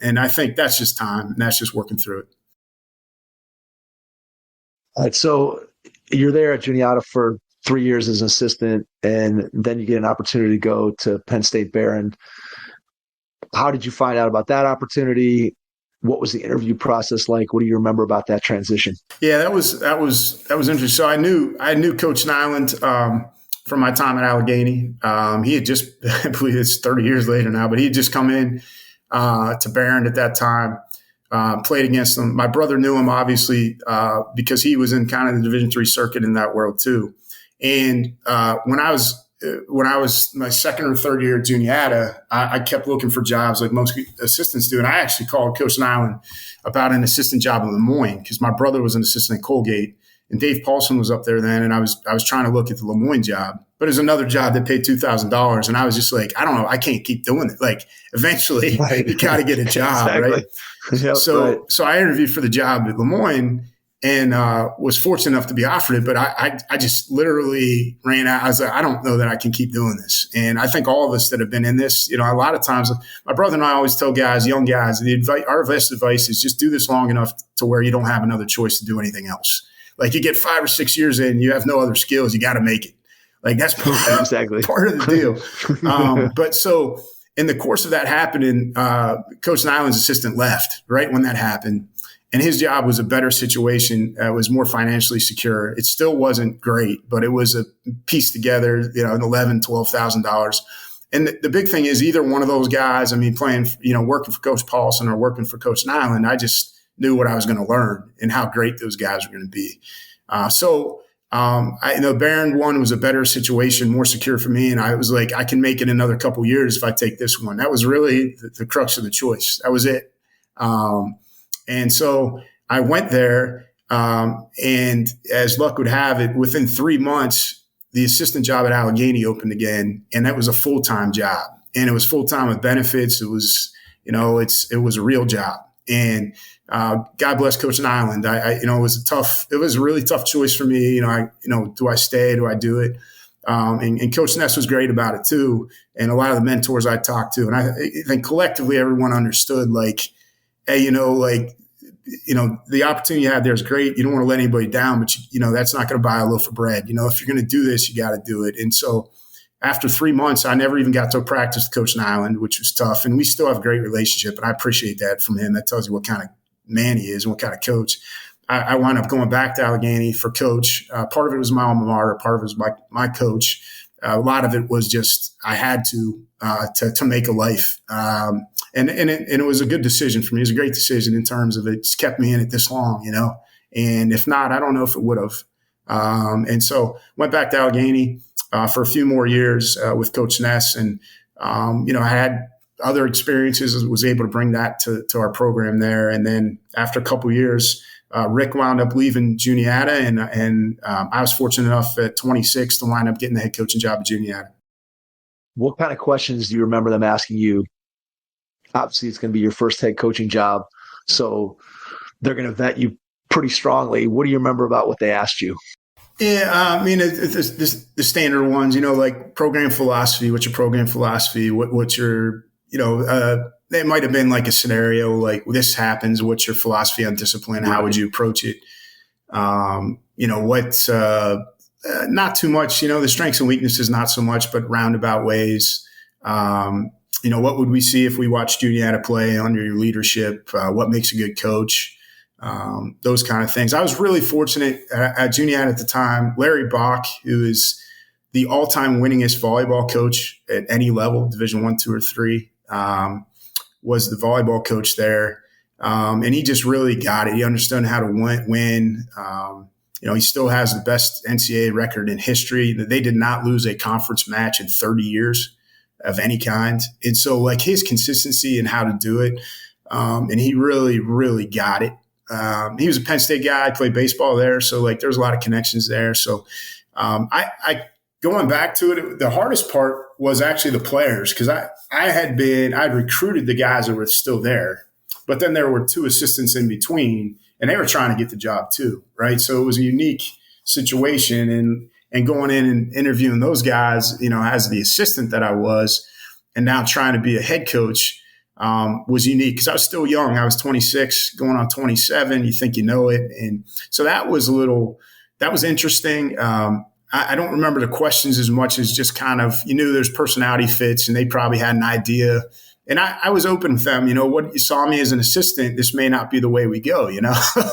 And I think that's just time, and that's just working through it. All right. So you're there at Juniata for 3 years as an assistant, and then you get an opportunity to go to Penn State-Behrend. How did you find out about that opportunity? What was the interview process like? What do you remember about that transition? Yeah, that was interesting. So I knew Coach Nyland from my time at Allegheny. He had just, I believe it's 30 years later now, but he had just come in to Behrend at that time, played against him. My brother knew him, obviously, because he was in kind of the Division III circuit in that world too. And when I was my second or third year at Juniata, I kept looking for jobs like most assistants do. And I actually called Coach Nyland about an assistant job in Lemoyne because my brother was an assistant at Colgate. And Dave Paulson was up there then, and I was trying to look at the Lemoyne job, but it was another job that paid $2,000, and I was just like, I don't know, I can't keep doing it. Like, eventually, you got to get a job, exactly. Right? Yep, so I interviewed for the job at Lemoyne, and was fortunate enough to be offered it, but I just literally ran out. I was like, I don't know that I can keep doing this. And I think all of us that have been in this, a lot of times, my brother and I always tell guys, young guys, our best advice is just do this long enough to where you don't have another choice to do anything else. Like, you get 5 or 6 years in, you have no other skills, you got to make it. Like, that's exactly part of the deal. But so in the course of that happening, Coach Nyland's assistant left right when that happened. And his job was a better situation. It was more financially secure. It still wasn't great, but it was a piece together, $11,000, $12,000. And the big thing is either one of those guys, playing, working for Coach Paulson or working for Coach Nyland, I just knew what I was going to learn and how great those guys were going to be. Behrend one was a better situation, more secure for me. And I was like, I can make it another couple years if I take this one. That was really the crux of the choice. That was it. And so I went there, and as luck would have it, within 3 months, the assistant job at Allegheny opened again, and that was a full-time job. And it was full-time with benefits. It was, it was a real job. And God bless Coach Nyland. It was a really tough choice for me. Do I stay? Do I do it? And Coach Ness was great about it too. And a lot of the mentors I talked to, and I think collectively everyone understood, like, hey, the opportunity you had there is great. You don't want to let anybody down, but that's not going to buy a loaf of bread. If you're going to do this, you got to do it. And so after 3 months, I never even got to practice with Coach Nyland, which was tough. And we still have a great relationship, and I appreciate that from him. That tells you what kind of man he is and what kind of coach. I wound up going back to Allegheny for Coach. Part of it was my alma mater. Part of it was my coach. A lot of it was just I had to make a life. And it was a good decision for me. It was a great decision in terms of it's kept me in it this long, And if not, I don't know if it would have. And so went back to Allegheny for a few more years with Coach Ness. And, I had other experiences, was able to bring that to our program there. And then after a couple of years, Rick wound up leaving Juniata, and I was fortunate enough at 26 to wind up getting the head coaching job at Juniata. What kind of questions do you remember them asking you? Obviously, it's going to be your first head coaching job, so they're going to vet you pretty strongly. What do you remember about what they asked you? Yeah, the standard ones, like program philosophy. What's your program philosophy? What's your, it might have been like a scenario like this happens. What's your philosophy on discipline? How would you approach it? What's not too much, the strengths and weaknesses, not so much, but roundabout ways. What would we see if we watched Juniata play under your leadership? What makes a good coach? Those kind of things. I was really fortunate at Juniata at the time. Larry Bach, who is the all-time winningest volleyball coach at any level, Division I, II, or III, was the volleyball coach there. And he just really got it. He understood how to win. He still has the best NCAA record in history. They did not lose a conference match in 30 years of any kind. And so like his consistency and how to do it. And he really, really got it. He was a Penn State guy. I played baseball there. So like there's a lot of connections there. So I going back to it, the hardest part was actually the players, because I'd recruited the guys that were still there, but then there were two assistants in between, and they were trying to get the job too, right? So it was a unique situation, and going in and interviewing those guys, as the assistant that I was, and now trying to be a head coach was unique because I was still young. I was 26, going on 27. You think you know it, and so that was interesting. I don't remember the questions as much as just kind of, there's personality fits, and they probably had an idea. And I was open with them, what you saw me as an assistant, this may not be the way we go,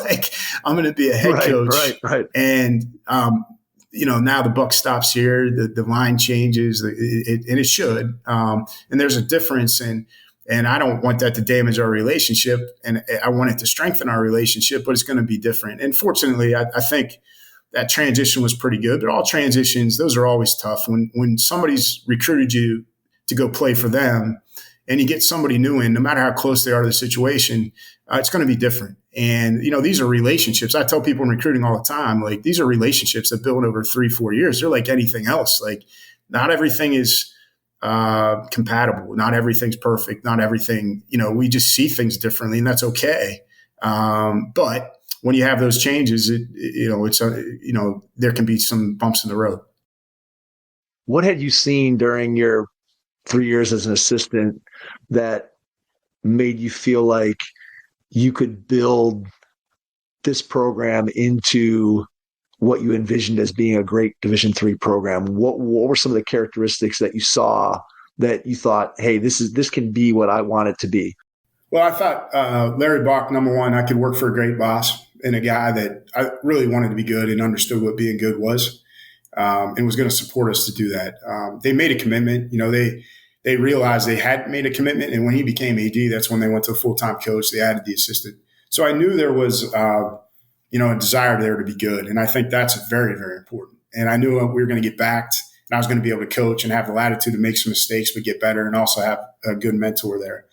like I'm going to be a head coach. Right. And, now the buck stops here, the line changes, and it should. And there's a difference, and I don't want that to damage our relationship, and I want it to strengthen our relationship, but it's going to be different. And fortunately, I think that transition was pretty good, but all transitions, those are always tough. When somebody's recruited you to go play for them and you get somebody new in, no matter how close they are to the situation, it's going to be different. And, these are relationships. I tell people in recruiting all the time, like these are relationships that build over 3-4 years. They're like anything else. Like not everything is compatible. Not everything's perfect. Not everything, we just see things differently, and that's okay. But when you have those changes, there can be some bumps in the road. What had you seen during your 3 years as an assistant that made you feel like you could build this program into what you envisioned as being a great Division III program? What were some of the characteristics that you saw that you thought, hey, this can be what I want it to be? Well, I thought Larry Bach, number one, I could work for a great boss and a guy that I really wanted to be good and understood what being good was, and was going to support us to do that. They made a commitment. They realized they had made a commitment, and when he became AD, that's when they went to a full-time coach. They added the assistant. So I knew there was, a desire there to be good, and I think that's very, very important. And I knew we were going to get backed, and I was going to be able to coach and have the latitude to make some mistakes but get better, and also have a good mentor there.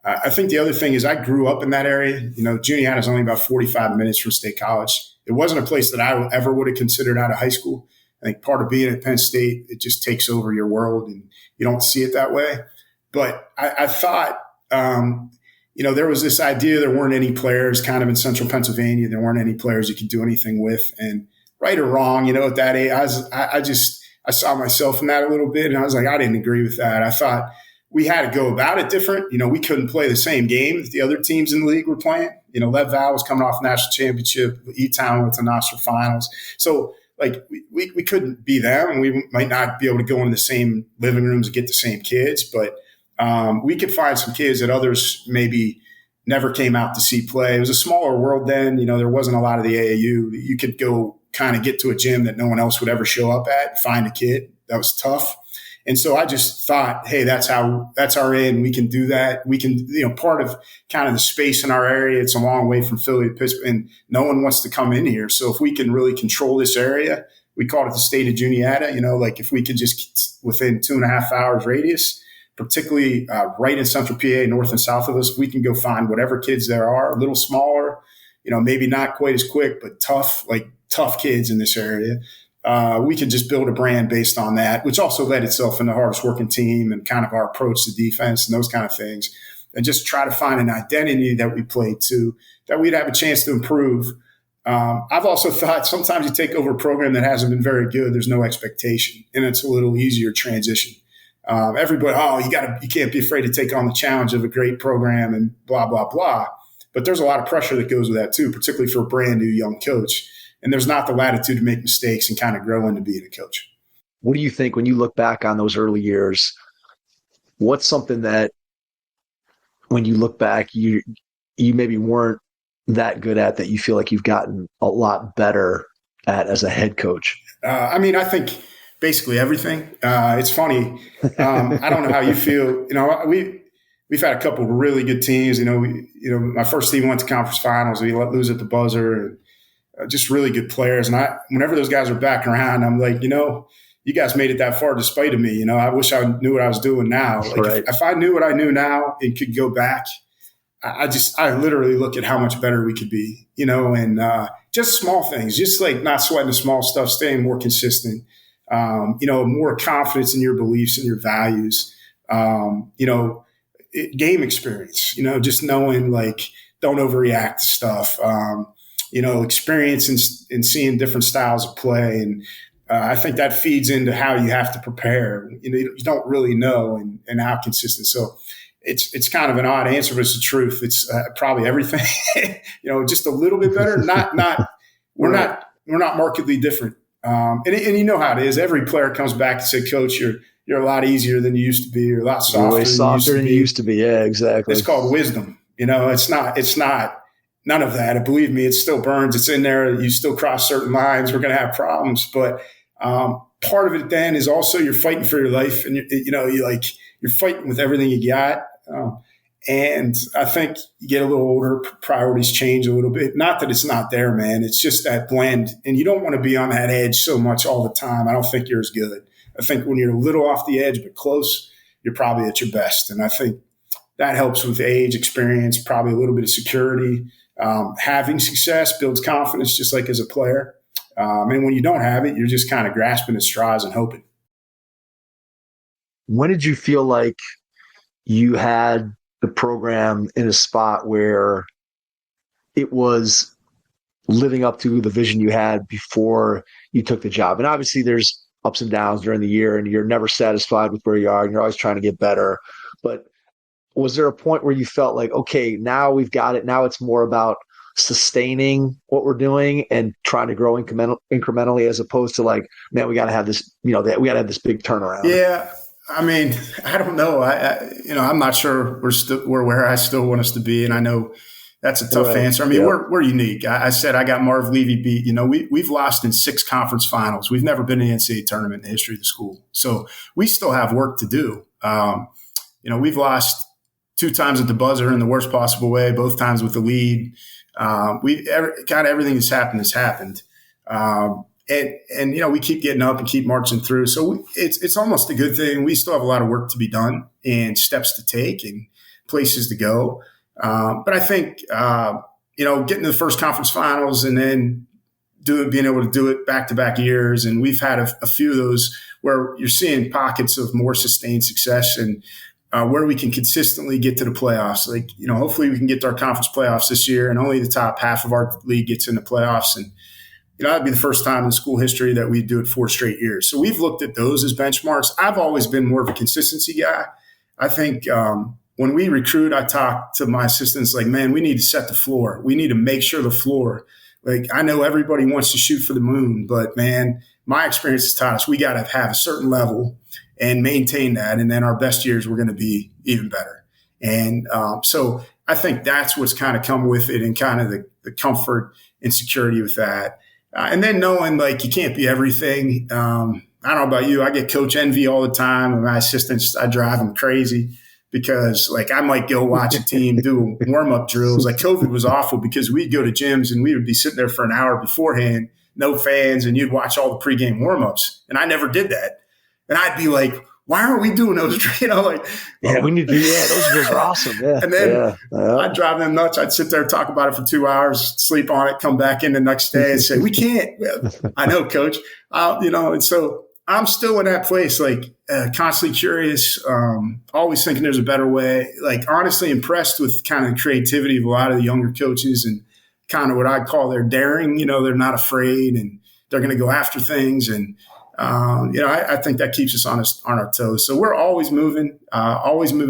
I think the other thing is I grew up in that area. Juniata is only about 45 minutes from State College. It wasn't a place that I ever would have considered out of high school. I think part of being at Penn State, it just takes over your world and you don't see it that way. But I thought, there was this idea there weren't any players kind of in central Pennsylvania. There weren't any players you could do anything with. And right or wrong, at that age, I saw myself in that a little bit. And I was like, I didn't agree with that. I thought we had to go about it different. We couldn't play the same game that the other teams in the league were playing. Lev Val was coming off national championship. E-Town went to national finals. So, we couldn't be them, and we might not be able to go into the same living rooms and get the same kids, but we could find some kids that others maybe never came out to see play. It was a smaller world then. There wasn't a lot of the AAU. You could go kind of get to a gym that no one else would ever show up at, find a kid. That was tough. And so I just thought, hey, that's our end. We can do that. We can, part of kind of the space in our area, it's a long way from Philly to Pittsburgh, and no one wants to come in here. So if we can really control this area, we call it the state of Juniata, if we could just within 2.5 hours radius, particularly right in central PA, north and south of us, we can go find whatever kids there are, a little smaller, maybe not quite as quick, but tough kids in this area. We could just build a brand based on that, which also led itself in the hardest working team and kind of our approach to defense and those kind of things, and just try to find an identity that we played to, that we'd have a chance to improve. I've also thought sometimes you take over a program that hasn't been very good, there's no expectation, and it's a little easier transition. Everybody, you can't be afraid to take on the challenge of a great program and blah, blah, blah. But there's a lot of pressure that goes with that too, particularly for a brand new young coach. And there's not the latitude to make mistakes and kind of grow into being a coach. What do you think when you look back on those early years? What's something that when you look back, you maybe weren't that good at that you feel like you've gotten a lot better at as a head coach? I think basically everything. It's funny. I don't know how you feel. We've had a couple of really good teams. My first team went to conference finals. We let lose at the buzzer. And, just really good players. And whenever those guys are back around, I'm like, you guys made it that far despite of me. I wish I knew what I was doing now. Right. If I knew what I knew now and could go back, I literally look at how much better we could be, and just small things, just like not sweating the small stuff, staying more consistent, more confidence in your beliefs and your values, game experience, just knowing don't overreact to stuff. Experience in seeing different styles of play. And I think that feeds into how you have to prepare. You don't really know and how consistent. So it's kind of an odd answer, but it's the truth. It's probably everything, just a little bit better. We're not markedly different. And you know how it is. Every player comes back and say, Coach, you're a lot easier than you used to be. You're a lot softer than you used to be. Yeah, exactly. It's called wisdom. It's not. None of that. And believe me, it still burns. It's in there. You still cross certain lines. We're going to have problems. But part of it then is also you're fighting for your life, and you're fighting with everything you got. And I think you get a little older, priorities change a little bit. Not that it's not there, man. It's just that blend. And you don't want to be on that edge so much all the time. I don't think you're as good. I think when you're a little off the edge but close, you're probably at your best. And I think that helps with age, experience, probably a little bit of security. Having success builds confidence, just like as a player. And when you don't have it, you're just kind of grasping at straws and hoping. When did you feel like you had the program in a spot where it was living up to the vision you had before you took the job? And obviously there's ups and downs during the year, and you're never satisfied with where you are, and you're always trying to get better. But was there a point where you felt like, okay, now we've got it. Now it's more about sustaining what we're doing and trying to grow incrementally, as opposed to like, man, we got to have this, we got to have this big turnaround. Yeah. I don't know. I'm not sure we're where I still want us to be. And I know that's a tough answer. We're unique. I said I got Marv Levy beat. We've lost in 6 conference finals. We've never been in the NCAA tournament in the history of the school. So we still have work to do. We've lost 2 times at the buzzer in the worst possible way, both times with the lead. Everything that's happened has happened. And we keep getting up and keep marching through. So it's almost a good thing. We still have a lot of work to be done and steps to take and places to go. But I think, getting to the first conference finals and then being able to do it back-to-back years. And we've had a few of those where you're seeing pockets of more sustained success and where we can consistently get to the playoffs. Like, hopefully we can get to our conference playoffs this year, and only the top half of our league gets in the playoffs. And, that'd be the first time in school history that we do it 4 straight years. So we've looked at those as benchmarks. I've always been more of a consistency guy. I think when we recruit, I talk to my assistants like, man, we need to set the floor. We need to make sure the floor. Like, I know everybody wants to shoot for the moon, but man, my experience has taught us we got to have a certain level and maintain that. And then our best years, we're going to be even better. And so I think that's what's kind of come with it, and kind of the comfort and security with that. And then knowing like you can't be everything. I don't know about you. I get coach envy all the time. And my assistants, I drive them crazy because like I might go watch a team do warm-up drills. Like COVID was awful because we'd go to gyms and we would be sitting there for an hour beforehand, no fans, and you'd watch all the pregame warm-ups. And I never did that. And I'd be like, why aren't we doing those? We need to do that. Those drills are awesome. Yeah. And then I'd drive them nuts. I'd sit there and talk about it for 2 hours, sleep on it, come back in the next day and say, we can't. I know, coach. And so I'm still in that place, like constantly curious, always thinking there's a better way, like honestly impressed with kind of the creativity of a lot of the younger coaches and kind of what I call their daring. They're not afraid and they're going to go after things. And, I think that keeps us on our toes. So we're always moving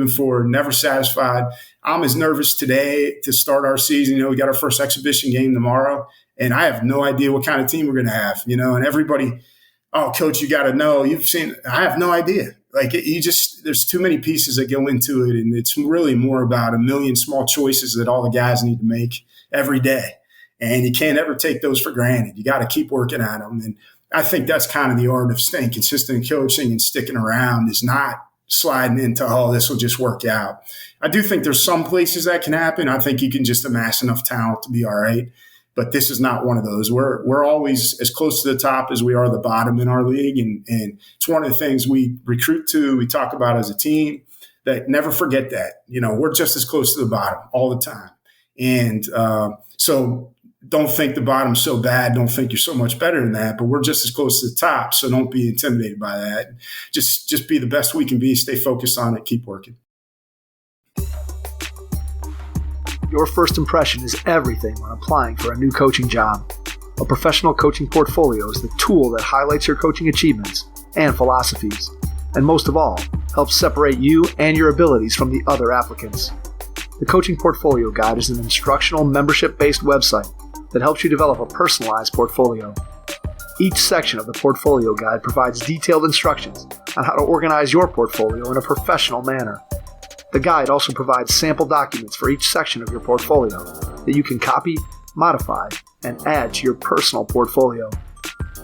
forward, never satisfied. I'm as nervous today to start our season. We got our first exhibition game tomorrow, and I have no idea what kind of team we're going to have, and everybody, oh, coach, you got to know. You've seen – I have no idea. Like there's too many pieces that go into it, and it's really more about a million small choices that all the guys need to make every day. And you can't ever take those for granted. You got to keep working at them. And I think that's kind of the art of staying consistent in coaching and sticking around, is not sliding into, oh, this will just work out. I do think there's some places that can happen. I think you can just amass enough talent to be all right. But this is not one of those. We're always as close to the top as we are the bottom in our league. And it's one of the things we recruit to, we talk about as a team, that never forget that. We're just as close to the bottom all the time. And so don't think the bottom's so bad. Don't think you're so much better than that. But we're just as close to the top. So don't be intimidated by that. Just be the best we can be. Stay focused on it. Keep working. Your first impression is everything when applying for a new coaching job. A professional coaching portfolio is the tool that highlights your coaching achievements and philosophies, and most of all, helps separate you and your abilities from the other applicants. The Coaching Portfolio Guide is an instructional, membership-based website that helps you develop a personalized portfolio. Each section of the Portfolio Guide provides detailed instructions on how to organize your portfolio in a professional manner. The guide also provides sample documents for each section of your portfolio that you can copy, modify, and add to your personal portfolio.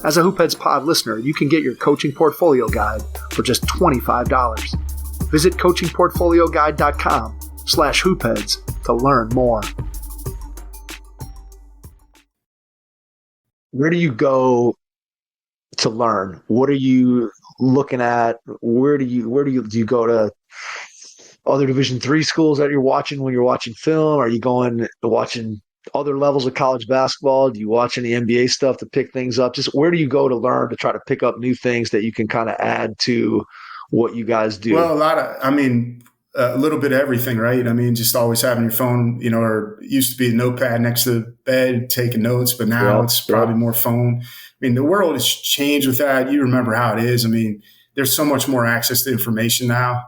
As a Hoopheads Pod listener, you can get your Coaching Portfolio Guide for just $25. Visit coachingportfolioguide.com/hoopheads to learn more. Where do you go to learn? What are you looking at? Do you go to other Division III schools that you're watching when you're watching film? Are you going to watching other levels of college basketball? Do you watch any NBA stuff to pick things up? Just where do you go to learn, to try to pick up new things that you can kind of add to what you guys do? Well, a little bit of everything, right? Just always having your phone, or it used to be a notepad next to the bed, taking notes, but now it's probably more phone. The world has changed with that. You remember how it is. There's so much more access to information now.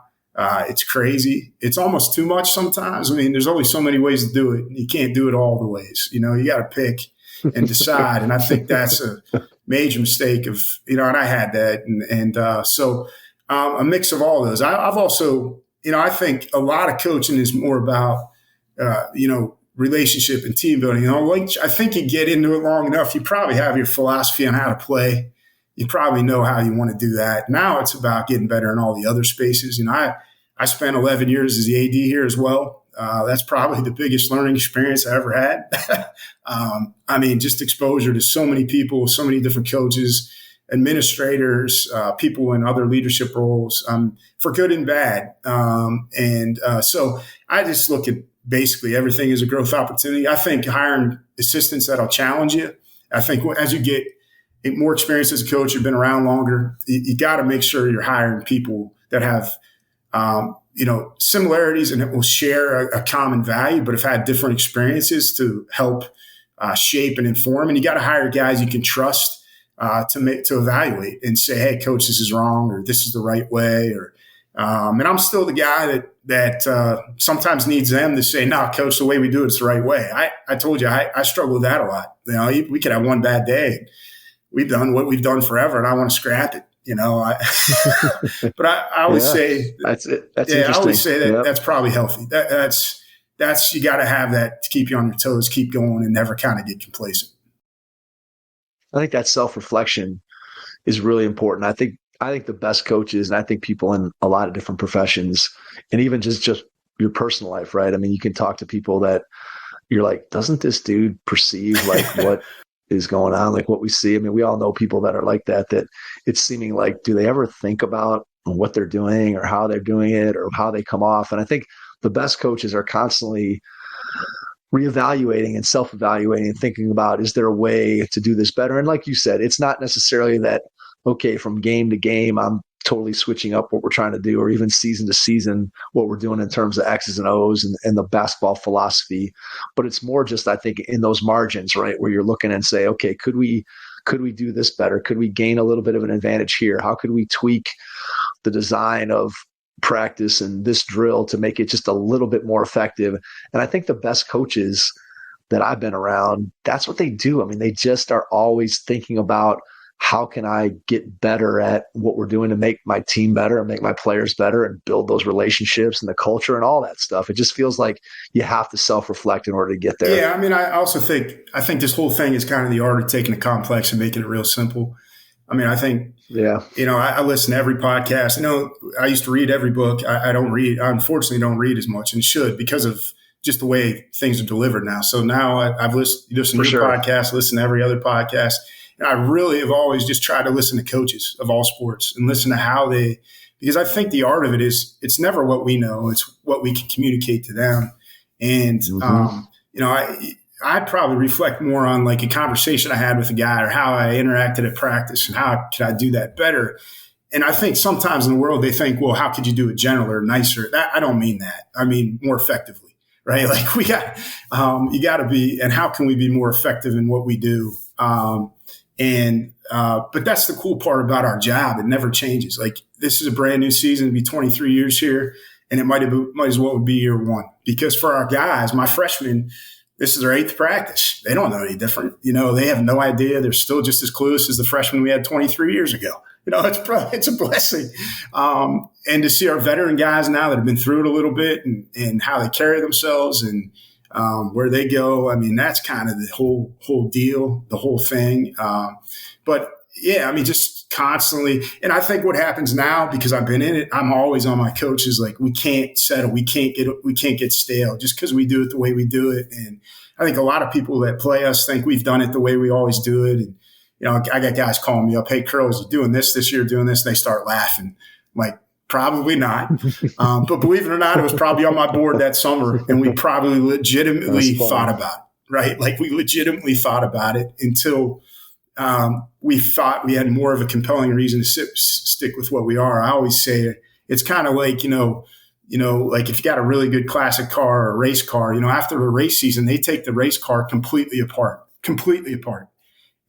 It's crazy. It's almost too much sometimes. There's only so many ways to do it. You can't do it all the ways. You got to pick and decide. And I think that's a major mistake of, and I had that. So a mix of all those. I've also, I think a lot of coaching is more about, relationship and team building. I think you get into it long enough, you probably have your philosophy on how to play. You probably know how you want to do that. Now it's about getting better in all the other spaces. I spent 11 years as the AD here as well. That's probably the biggest learning experience I ever had. Just exposure to so many people, so many different coaches, administrators, people in other leadership roles, for good and bad. So I just look at basically everything as a growth opportunity. I think hiring assistants that'll challenge you. I think as you get more experience as a coach, you've been around longer, you got to make sure you're hiring people that have, similarities and that will share a common value, but have had different experiences to help shape and inform. And you got to hire guys you can trust to evaluate and say, hey, coach, this is wrong, or this is the right way. And I'm still the guy that sometimes needs them to say, no, coach, the way we do it's the right way. I told you, I struggle with that a lot. We could have one bad day. We've done what we've done forever, and I want to scrap it. But I always say that's it. That's I always say that Yep. That's probably healthy. That's you got to have that to keep you on your toes, keep going, and never kind of get complacent. I think that self-reflection is really important. I think the best coaches, and I think people in a lot of different professions, and even just your personal life, right? I mean, you can talk to people that you're like, doesn't this dude perceive like what is going on, like what we see? I mean, we all know people that are like that it's seeming like, do they ever think about what they're doing or how they're doing it or how they come off? And I think the best coaches are constantly reevaluating and self-evaluating and thinking about, is there a way to do this better? And like you said, it's not necessarily that, okay, from game to game, I'm totally switching up what we're trying to do, or even season to season, what we're doing in terms of X's and O's and the basketball philosophy. But it's more just, I think, in those margins, right, where you're looking and say, okay, could we do this better? Could we gain a little bit of an advantage here? How could we tweak the design of practice and this drill to make it just a little bit more effective? And I think the best coaches that I've been around, that's what they do. I mean, they just are always thinking about, how can I get better at what we're doing to make my team better and make my players better and build those relationships and the culture and all that stuff? It just feels like you have to self-reflect in order to get there. Yeah, I mean, I think this whole thing is kind of the art of taking the complex and making it real simple. I mean, I think, I listen to every podcast. I used to read every book. I don't read. I unfortunately don't read as much and should, because of just the way things are delivered now. So now I've listened to your podcast, listen to every other podcast. And I really have always just tried to listen to coaches of all sports and listen to because I think the art of it is, it's never what we know, it's what we can communicate to them. And, I probably reflect more on like a conversation I had with a guy, or how I interacted at practice and how could I do that better. And I think sometimes in the world they think, well, how could you do it gentler, nicer? I don't mean that. I mean more effectively, right? Like you got to be, and how can we be more effective in what we do? But that's the cool part about our job. It never changes. Like, this is a brand new season, it'll be 23 years here, and it might as well be year one. Because for our guys, my freshmen, this is their 8th practice. They don't know any different. They have no idea. They're still just as clueless as the freshmen we had 23 years ago. It's a blessing. And to see our veteran guys now that have been through it a little bit and how they carry themselves and where they go. I mean, that's kind of the whole deal, the whole thing. But yeah, I mean, just constantly. And I think what happens now, because I've been in it, I'm always on my coaches, like, we can't settle. We can't get stale just because we do it the way we do it. And I think a lot of people that play us think we've done it the way we always do it. And, I got guys calling me up, hey, Curls, you doing this year, doing this. And they start laughing. I'm like, probably not. But believe it or not, it was probably on my board that summer, and we probably legitimately thought about it, right? Like, we legitimately thought about it until we thought we had more of a compelling reason to stick with what we are. I always say it's kind of like, like if you got a really good classic car or a race car, after the race season, they take the race car completely apart.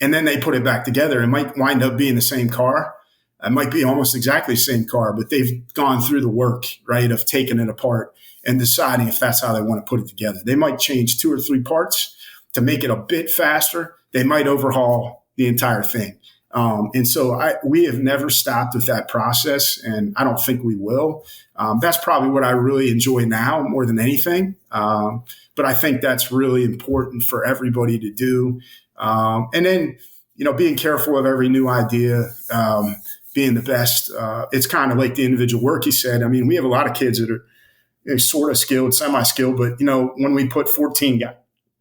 And then they put it back together. It might wind up being the same car. It might be almost exactly the same car, but they've gone through the work, right, of taking it apart and deciding if that's how they want to put it together. They might change 2 or 3 parts to make it a bit faster. They might overhaul the entire thing. And so we have never stopped with that process, and I don't think we will. That's probably what I really enjoy now more than anything. But I think that's really important for everybody to do. And then, being careful of every new idea, being the best. It's kind of like the individual work you said. I mean, we have a lot of kids that are sort of skilled, semi-skilled, but, when we put 14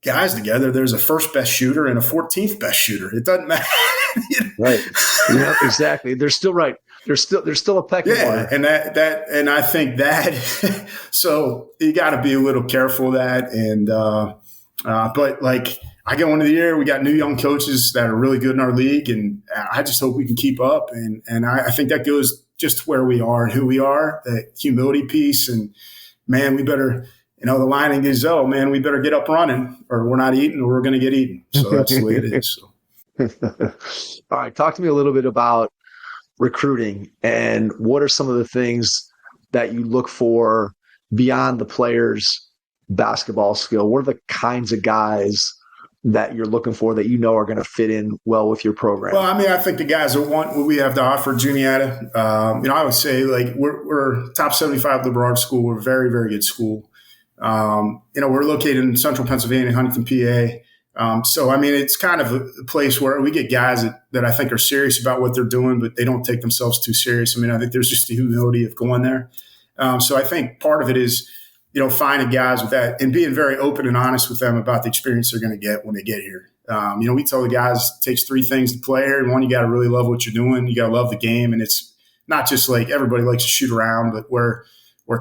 guys together, there's a first best shooter and a 14th best shooter. It doesn't matter. Right. Yeah, exactly. They're still right. There's still a pecking order. And and I think that, so you got to be a little careful of that. And, but like I go into the year, we got new young coaches that are really good in our league, and I just hope we can keep up. And I think that goes just to where we are and who we are, the humility piece. And man, we better, the lining is, oh man, we better get up running or we're not eating or we're going to get eaten. So that's the way it is. So. All right. Talk to me a little bit about recruiting and what are some of the things that you look for beyond the player's basketball skill? What are the kinds of guys that you're looking for that are going to fit in well with your program? Well, I mean, I think the guys that want what we have to offer, Juniata, I would say like we're top 75 liberal arts school. We're a very, very good school. We're located in central Pennsylvania, Huntingdon, PA. So, I mean, it's kind of a place where we get guys that I think are serious about what they're doing, but they don't take themselves too serious. I mean, I think there's just the humility of going there. So I think part of it is, finding guys with that and being very open and honest with them about the experience they're going to get when they get here. We tell the guys it takes three things to play here. And one, you got to really love what you're doing. You got to love the game. And it's not just like everybody likes to shoot around, but we're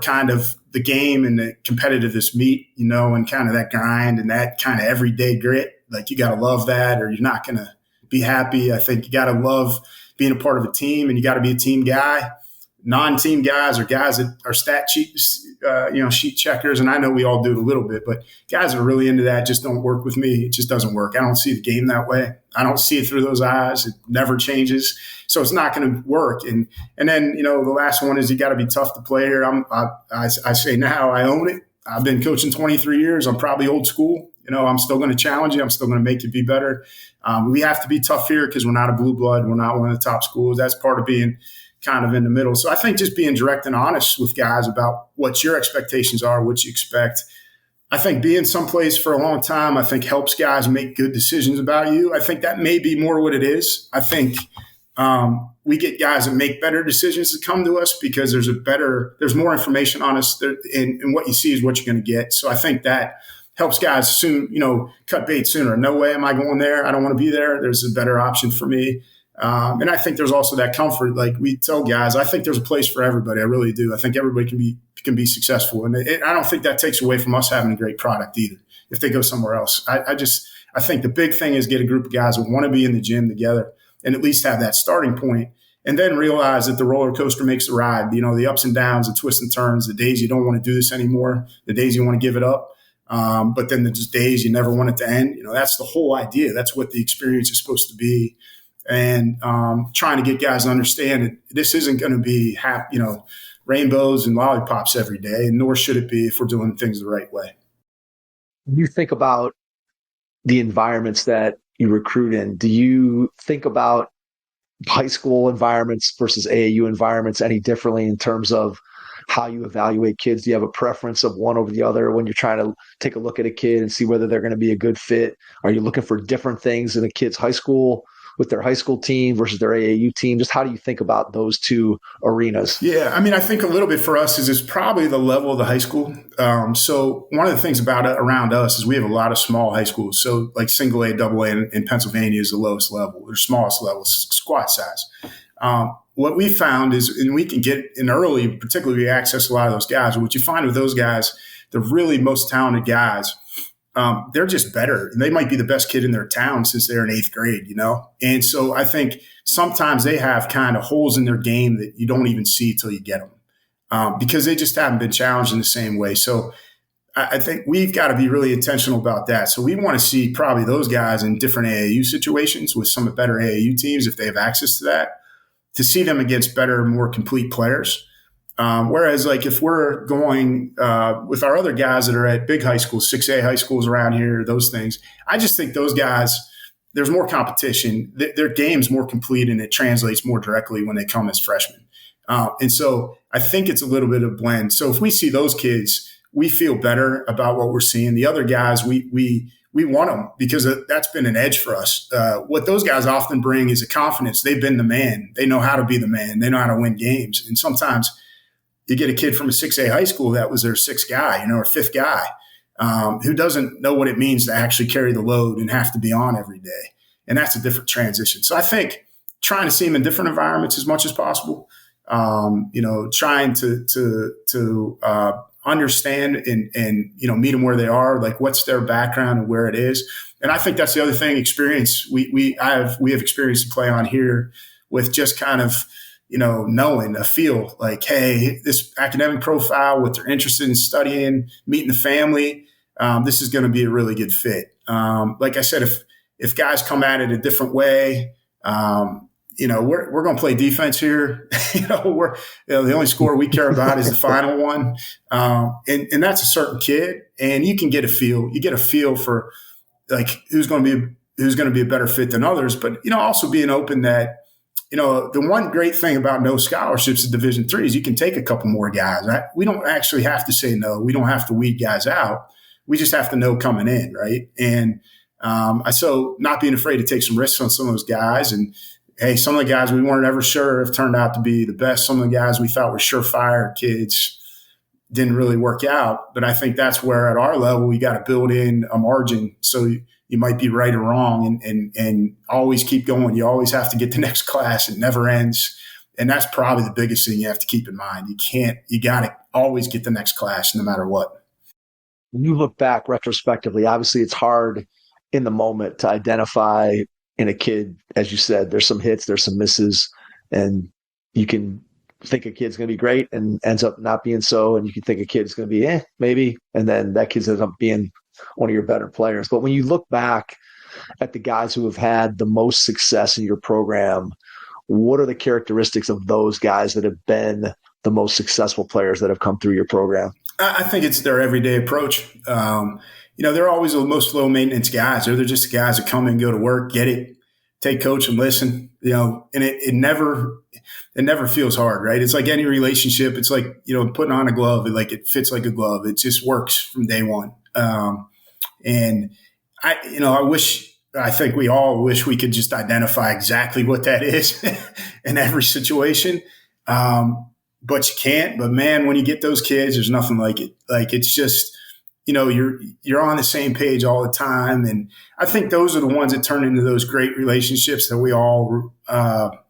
kind of the game and the competitiveness meet, and kind of that grind and that kind of everyday grit. Like you got to love that or you're not going to be happy. I think you got to love being a part of a team and you got to be a team guy. Non-team guys or guys that are stat sheet checkers. And I know we all do it a little bit, but guys that are really into that just don't work with me. It just doesn't work. I don't see the game that way. I don't see it through those eyes. It never changes. So it's not going to work. And then, the last one is you got to be tough to play here. I say now I own it. I've been coaching 23 years. I'm probably old school. I'm still going to challenge you. I'm still going to make you be better. We have to be tough here because we're not a blue blood. We're not one of the top schools. That's part of being kind of in the middle. So I think just being direct and honest with guys about what your expectations are, what you expect. I think being someplace for a long time, I think helps guys make good decisions about you. I think that may be more what it is. I think we get guys that make better decisions that come to us because there's more information on us and what you see is what you're going to get. So I think that helps guys soon, cut bait sooner. No way am I going there. I don't want to be there. There's a better option for me. And I think there's also that comfort. Like we tell guys, I think there's a place for everybody. I really do. I think everybody can be successful. And I don't think that takes away from us having a great product either if they go somewhere else. I think the big thing is get a group of guys that want to be in the gym together and at least have that starting point and then realize that the roller coaster makes the ride, the ups and downs, the twists and turns, the days you don't want to do this anymore, the days you want to give it up. But then the days you never want it to end. That's the whole idea. That's what the experience is supposed to be. And trying to get guys to understand that this isn't going to be rainbows and lollipops every day, and nor should it be if we're doing things the right way. When you think about the environments that you recruit in, do you think about high school environments versus AAU environments any differently in terms of how you evaluate kids? Do you have a preference of one over the other when you're trying to take a look at a kid and see whether they're going to be a good fit? Are you looking for different things in a kid's high school with their high school team versus their AAU team? Just how do you think about those two arenas? Yeah, I mean, I think a little bit for us is it's probably the level of the high school. So one of the things about it around us is we have a lot of small high schools. So like single A, double A in Pennsylvania is the lowest level, or smallest level, squad size. What we found is, and we can get in early, particularly we access a lot of those guys. What you find with those guys, the really most talented guys, they're just better. They might be the best kid in their town since they're in 8th grade, And so I think sometimes they have kind of holes in their game that you don't even see till you get them because they just haven't been challenged in the same way. So I think we've got to be really intentional about that. So we want to see probably those guys in different AAU situations with some better AAU teams if they have access to that, to see them against better, more complete players. Whereas like if we're going with our other guys that are at big high schools, 6A high schools around here, those things, I just think those guys, there's more competition. Their game's more complete and it translates more directly when they come as freshmen. And so I think it's a little bit of a blend. So if we see those kids, we feel better about what we're seeing. The other guys, we want them because that's been an edge for us. What those guys often bring is a confidence. They've been the man. They know how to be the man. They know how to win games. And sometimes you get a kid from a 6A high school that was their 6th guy, or 5th guy. who doesn't know what it means to actually carry the load and have to be on every day. And that's a different transition. So I think trying to see them in different environments as much as possible, trying to understand and meet them where they are, like what's their background and where it is. And I think that's the other thing, experience we have experience to play on here with just kind of, knowing a feel like, hey, this academic profile, what they're interested in studying, meeting the family, this is going to be a really good fit. Like I said, if guys come at it a different way, we're going to play defense here. The only score we care about is the final one. And that's a certain kid. And you can get a feel. You get a feel for like who's going to be a better fit than others. But, also being open that, the one great thing about no scholarships at Division III is you can take a couple more guys. We don't actually have to say no. We don't have to weed guys out. We just have to know coming in, right? And so not being afraid to take some risks on some of those guys. And, hey, some of the guys we weren't ever sure have turned out to be the best. Some of the guys we thought were surefire kids didn't really work out. But I think that's where at our level we got to build in a margin so you might be right or wrong and always keep going. You always have to get the next class. It never ends. And that's probably the biggest thing you have to keep in mind. You got to always get the next class no matter what. When you look back retrospectively, obviously it's hard in the moment to identify in a kid, as you said, there's some hits, there's some misses, and you can think a kid's going to be great and ends up not being so. And you can think a kid's going to be, maybe. And then that kid ends up being one of your better players. But when you look back at the guys who have had the most success in your program, what are the characteristics of those guys that have been the most successful players that have come through your program? I think it's their everyday approach. They're always the most low maintenance guys. They're just the guys that come and go to work, get it, take coach and listen, and it never feels hard, right? It's like any relationship. It's like, putting on a glove, it fits like a glove. It just works from day one. And I think we all wish we could just identify exactly what that is in every situation. But you can't. But man, when you get those kids, there's nothing like it. Like it's just, you're on the same page all the time. And I think those are the ones that turn into those great relationships that we all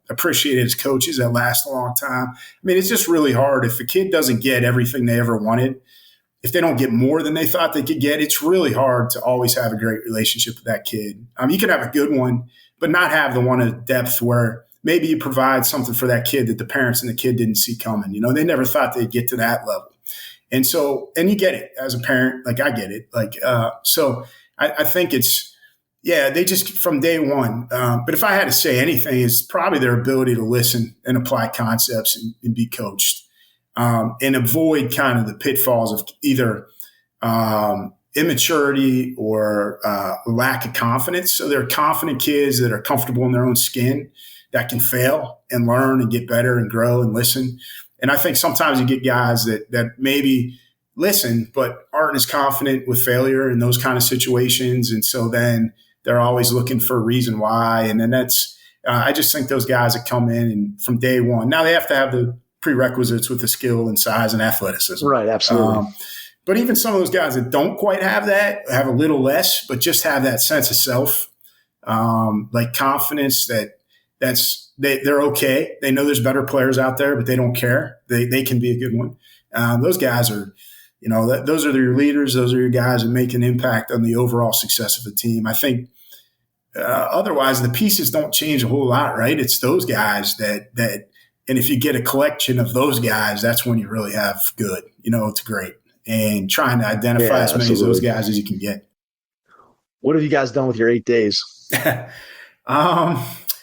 appreciate as coaches that last a long time. I mean, it's just really hard if a kid doesn't get everything they ever wanted. If they don't get more than they thought they could get, it's really hard to always have a great relationship with that kid. You can have a good one, but not have the one of depth where maybe you provide something for that kid that the parents and the kid didn't see coming. They never thought they'd get to that level. And you get it as a parent, like I get it. So I think it's, they just from day one. But if I had to say anything, it's probably their ability to listen and apply concepts and be coached. And avoid kind of the pitfalls of either immaturity or lack of confidence. So they're confident kids that are comfortable in their own skin that can fail and learn and get better and grow and listen. And I think sometimes you get guys that maybe listen but aren't as confident with failure in those kind of situations. And so then they're always looking for a reason why. And then that's I just think those guys that come in and from day one, now they have to have the prerequisites with the skill and size and athleticism. Right, absolutely. But even some of those guys that don't quite have that, have a little less, but just have that sense of self, like confidence they're okay. They know there's better players out there, but they don't care. They can be a good one. Those guys are, those are your leaders. Those are your guys that make an impact on the overall success of the team. I think otherwise the pieces don't change a whole lot, right? It's those guys that and if you get a collection of those guys, that's when you really have good. It's great. And trying to identify as many of those guys as you can get. What have you guys done with your 8 days?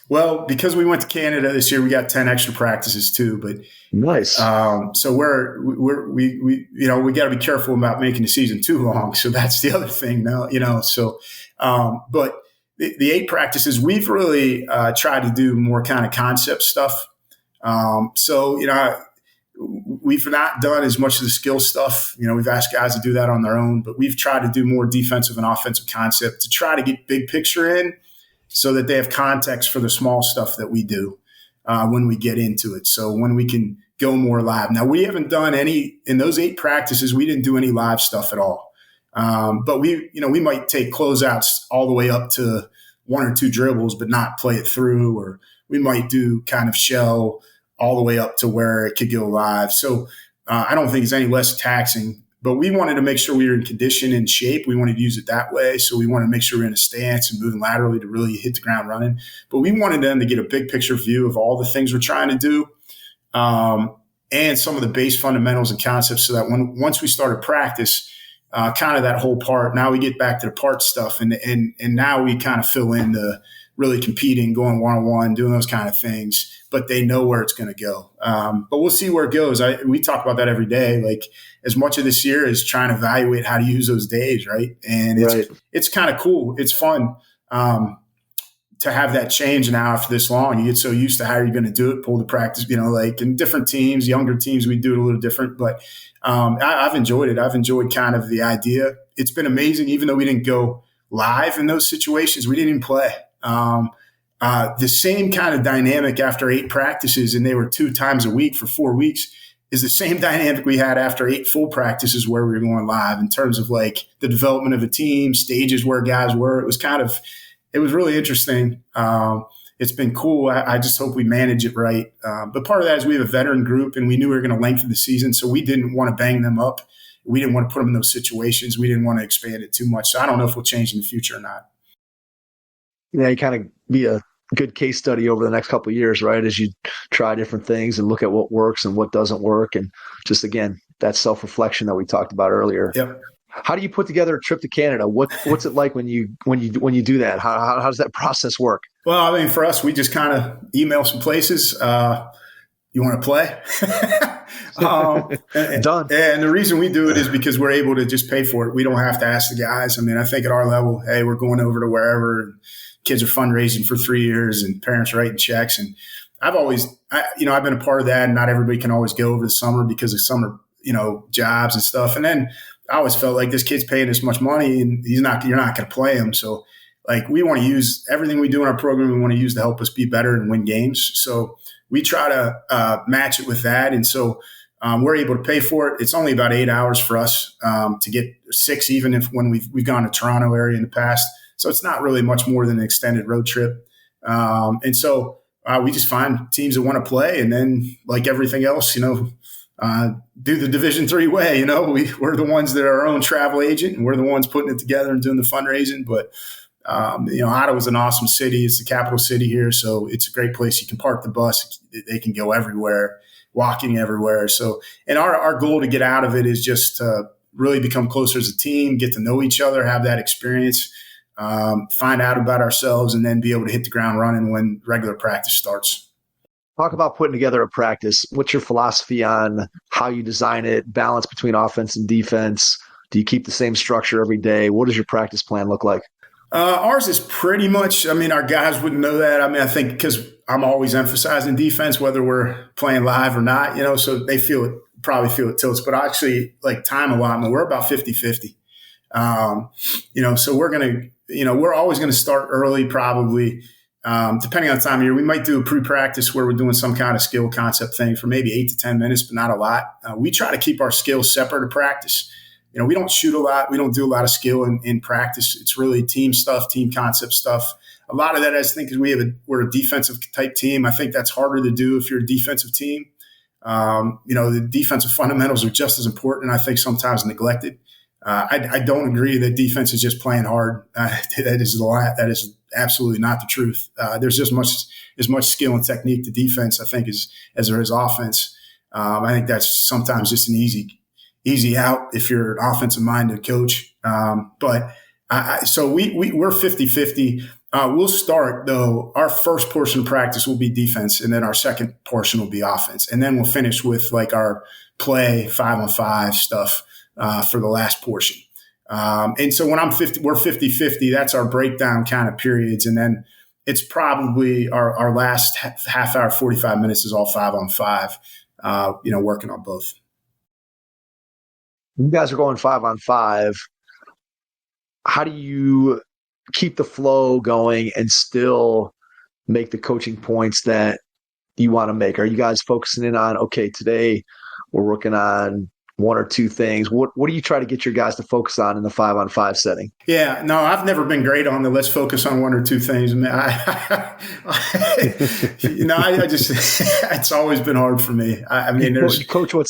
Well, because we went to Canada this year, we got 10 extra practices too. But nice. So we got to be careful about making the season too long. So that's the other thing now, So, but the 8 practices, we've really tried to do more kind of concept stuff. We've not done as much of the skill stuff. We've asked guys to do that on their own, but we've tried to do more defensive and offensive concept to try to get big picture in so that they have context for the small stuff that we do when we get into it. So when we can go more live. Now, we haven't done any – in those 8 practices, we didn't do any live stuff at all. But we might take closeouts all the way up to 1 or 2 dribbles, but not play it through, or we might do kind of shell all the way up to where it could go live. So I don't think it's any less taxing, but we wanted to make sure we were in condition and shape. We wanted to use it that way. So we wanted to make sure we're in a stance and moving laterally to really hit the ground running. But we wanted them to get a big picture view of all the things we're trying to do, and some of the base fundamentals and concepts, so that once we started practice, kind of that whole part, now we get back to the part stuff, and now we kind of fill in the really competing, going one-on-one, doing those kind of things, but they know where it's going to go. But we'll see where it goes. We talk about that every day. Like, as much of this year is trying to evaluate how to use those days, right? And it's kind of cool. It's fun to have that change now after this long. You get so used to how you're going to do it, pull the practice, like in different teams, younger teams, we do it a little different. But I've enjoyed it. I've enjoyed kind of the idea. It's been amazing, even though we didn't go live in those situations. We didn't even play. The same kind of dynamic after 8 practices, and they were 2 times a week for 4 weeks, is the same dynamic we had after 8 full practices where we were going live, in terms of like the development of a team, stages where guys were. It was really interesting. It's been cool. I just hope we manage it right. But part of that is we have a veteran group, and we knew we were going to lengthen the season, so we didn't want to bang them up. We didn't want to put them in those situations. We didn't want to expand it too much. So I don't know if we'll change in the future or not. Yeah, you kind of be a good case study over the next couple of years, right? As you try different things and look at what works and what doesn't work. And just, again, that self-reflection that we talked about earlier. Yep. How do you put together a trip to Canada? What's it like when you do that? How does that process work? Well, I mean, for us, we just kind of email some places. You want to play? Done. And the reason we do it is because we're able to just pay for it. We don't have to ask the guys. I mean, I think at our level, hey, we're going over to wherever, and kids are fundraising for 3 years, and parents writing checks. And I've been a part of that, and not everybody can always go over the summer because of summer, jobs and stuff. And then I always felt like, this kid's paying this much money, and you're not going to play him. So, like, we want to use everything we do in our program. We want to use to help us be better and win games. So we try to match it with that. And so we're able to pay for it. It's only about 8 hours for us to get 6, even when we've gone to Toronto area in the past. So it's not really much more than an extended road trip. And so we just find teams that want to play, and then, like everything else, do the Division III way. We're the ones that are our own travel agent, and we're the ones putting it together and doing the fundraising. But Ottawa's an awesome city. It's the capital city here, so it's a great place. You can park the bus. They can go everywhere, walking everywhere. So, and our goal to get out of it is just to really become closer as a team, get to know each other, have that experience, find out about ourselves, and then be able to hit the ground running when regular practice starts. Talk about putting together a practice. What's your philosophy on how you design it, balance between offense and defense? Do you keep the same structure every day? What does your practice plan look like? Ours is pretty much, our guys wouldn't know that. I think because I'm always emphasizing defense, whether we're playing live or not, so they probably feel it tilts. But I actually like time allotment. We're about 50-50. So we're going to, we're always going to start early, probably, depending on the time of year. We might do a pre-practice where we're doing some kind of skill concept thing for maybe 8 to 10 minutes, but not a lot. We try to keep our skills separate to practice. We don't shoot a lot. We don't do a lot of skill in practice. It's really team stuff, team concept stuff. A lot of that, I think, is we're a defensive type team. I think that's harder to do if you're a defensive team. The defensive fundamentals are just as important, and I think sometimes neglected. I don't agree that defense is just playing hard. That is a lie. That is absolutely not the truth. There's just as much skill and technique to defense, I think, as there is offense. I think that's sometimes just an easy out if you're an offensive-minded coach. So we're 50-50. We'll start, though. Our first portion of practice will be defense, and then our second portion will be offense. And then we'll finish with like our play 5-on-5 stuff for the last portion. And so when we're 50-50, that's our breakdown kind of periods. And then it's probably our last half hour, 45 minutes is all 5-on-5, working on both. You guys are going 5-on-5. How do you keep the flow going and still make the coaching points that you want to make? Are you guys focusing in on, okay, today we're working on one or two things, what do you try to get your guys to focus on in the 5-on-5 setting? Yeah, no, I've never been great on the let's focus on one or two things. I mean, I just it's always been hard for me. I mean, there's coach what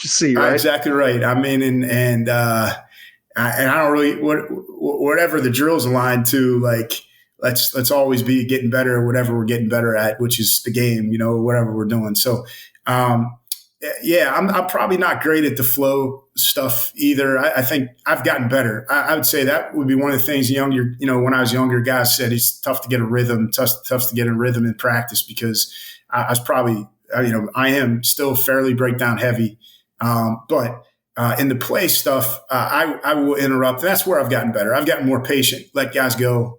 you see, right? Exactly right. I mean, and I don't really whatever the drill's aligned to, like let's always be getting better at whatever we're getting better at, which is the game, whatever we're doing. So, yeah, I'm probably not great at the flow stuff either. I think I've gotten better. I would say that would be one of the things when I was younger, guys said it's tough to get a rhythm, tough to get a rhythm in practice, because I was probably, I am still fairly breakdown heavy. But in the play stuff, I will interrupt. That's where I've gotten better. I've gotten more patient, let guys go,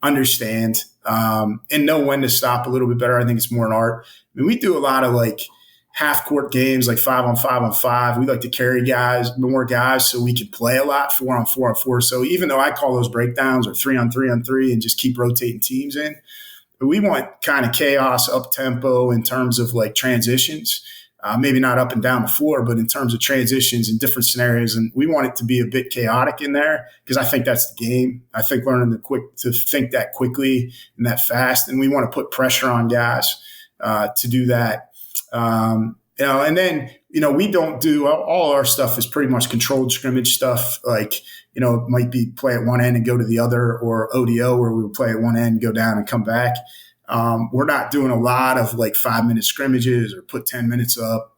understand, and know when to stop a little bit better. I think it's more an art. I mean, we do a lot of like half court games, like 5-on-5-on-5. We like to carry more guys so we can play a lot 4-on-4-on-4. So even though I call those breakdowns or 3-on-3-on-3 and just keep rotating teams in, but we want kind of chaos up tempo in terms of like transitions. Maybe not up and down the floor, but in terms of transitions and different scenarios. And we want it to be a bit chaotic in there, because I think that's the game. I think learning to think that quickly and that fast. And we want to put pressure on guys to do that. And then, we don't do all our stuff is pretty much controlled scrimmage stuff. Like, it might be play at one end and go to the other, or ODO where we would play at one end, go down and come back. We're not doing a lot of like 5-minute scrimmages or put 10 minutes up.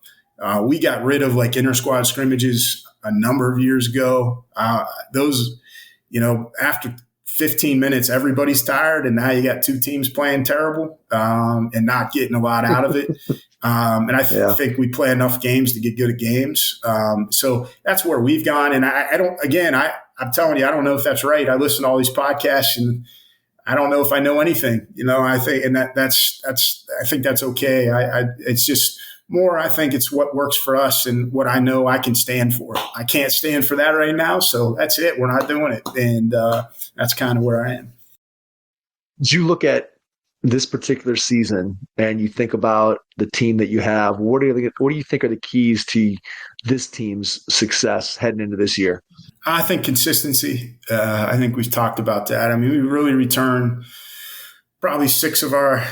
We got rid of like inter-squad scrimmages a number of years ago. Those, after 15 minutes, everybody's tired, and now you got two teams playing terrible and not getting a lot out of it. And I think we play enough games to get good at games. So that's where we've gone. And I'm telling you, I don't know if that's right. I listen to all these podcasts, and I don't know if I know anything, I think, and I think that's okay. It's just more, I think it's what works for us and what I know I can stand for. I can't stand for that right now. So that's it. We're not doing it. And that's kind of where I am. As you look at this particular season and you think about the team that you have, what do you think are the keys to this team's success heading into this year? I think consistency. I think we've talked about that. I mean, we really return probably 6 of our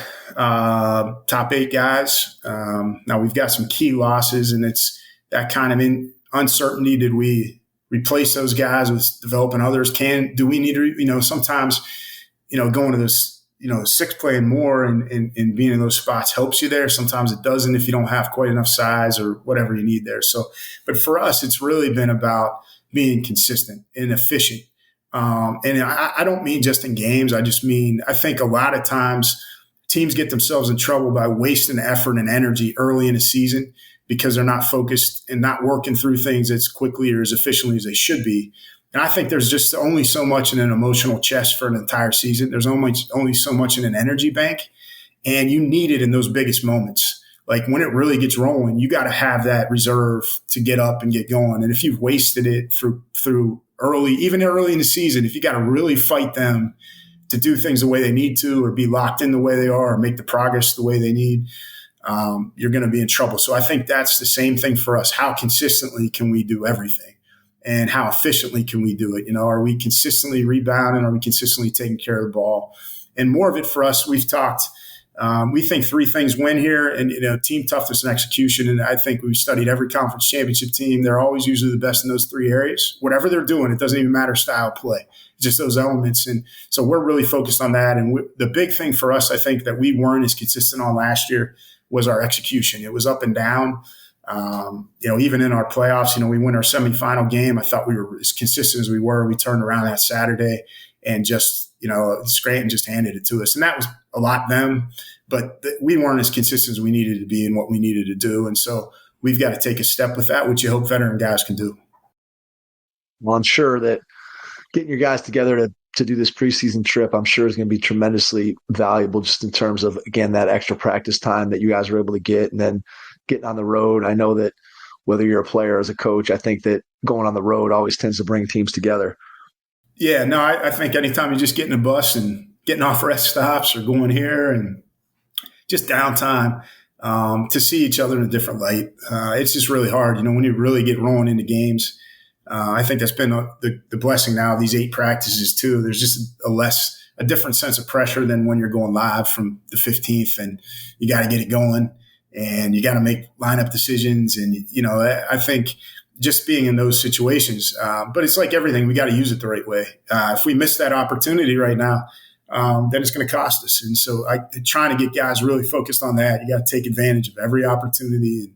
top 8 guys. Now we've got some key losses, and it's that kind of uncertainty. Did we replace those guys with developing others? Do we need to, sometimes, going to this, 6 playing more and being in those spots helps you there. Sometimes it doesn't if you don't have quite enough size or whatever you need there. So, but for us, it's really been about being consistent and efficient. And I don't mean just in games. I just mean, I think a lot of times teams get themselves in trouble by wasting effort and energy early in a season because they're not focused and not working through things as quickly or as efficiently as they should be. And I think there's just only so much in an emotional chest for an entire season. There's only so much in an energy bank, and you need it in those biggest moments. Like when it really gets rolling, you got to have that reserve to get up and get going. And if you've wasted it through even early in the season, if you got to really fight them to do things the way they need to, or be locked in the way they are, or make the progress the way they need, you're going to be in trouble. So I think that's the same thing for us. How consistently can we do everything? And how efficiently can we do it? Are we consistently rebounding? Are we consistently taking care of the ball? And more of it for us, we've talked, we think 3 things win here, and, team toughness and execution. And I think we've studied every conference championship team. They're always usually the best in those 3 areas. Whatever they're doing, it doesn't even matter style of play. It's just those elements. And so we're really focused on that. And the big thing for us, I think, that we weren't as consistent on last year was our execution. It was up and down. Even in our playoffs, we win our semifinal game. I thought we were as consistent as we were. We turned around that Saturday and just, Scranton just handed it to us. And that was a lot them, but we weren't as consistent as we needed to be in what we needed to do. And so we've got to take a step with that, which you hope veteran guys can do. Well, I'm sure that getting your guys together to do this preseason trip, I'm sure is going to be tremendously valuable, just in terms of, again, that extra practice time that you guys were able to get, and then getting on the road. I know that whether you're a player or as a coach, I think that going on the road always tends to bring teams together. Yeah, no, I think anytime you just get in a bus and getting off rest stops or going here and just downtime, to see each other in a different light. It's just really hard, when you really get rolling into games. I think that's been the blessing now of these 8 practices too. There's just a different sense of pressure than when you're going live from the 15th, and you got to get it going and you got to make lineup decisions. And, I think just being in those situations, but it's like everything, we got to use it the right way. If we miss that opportunity right now, then it's going to cost us. And so trying to get guys really focused on that. You got to take advantage of every opportunity.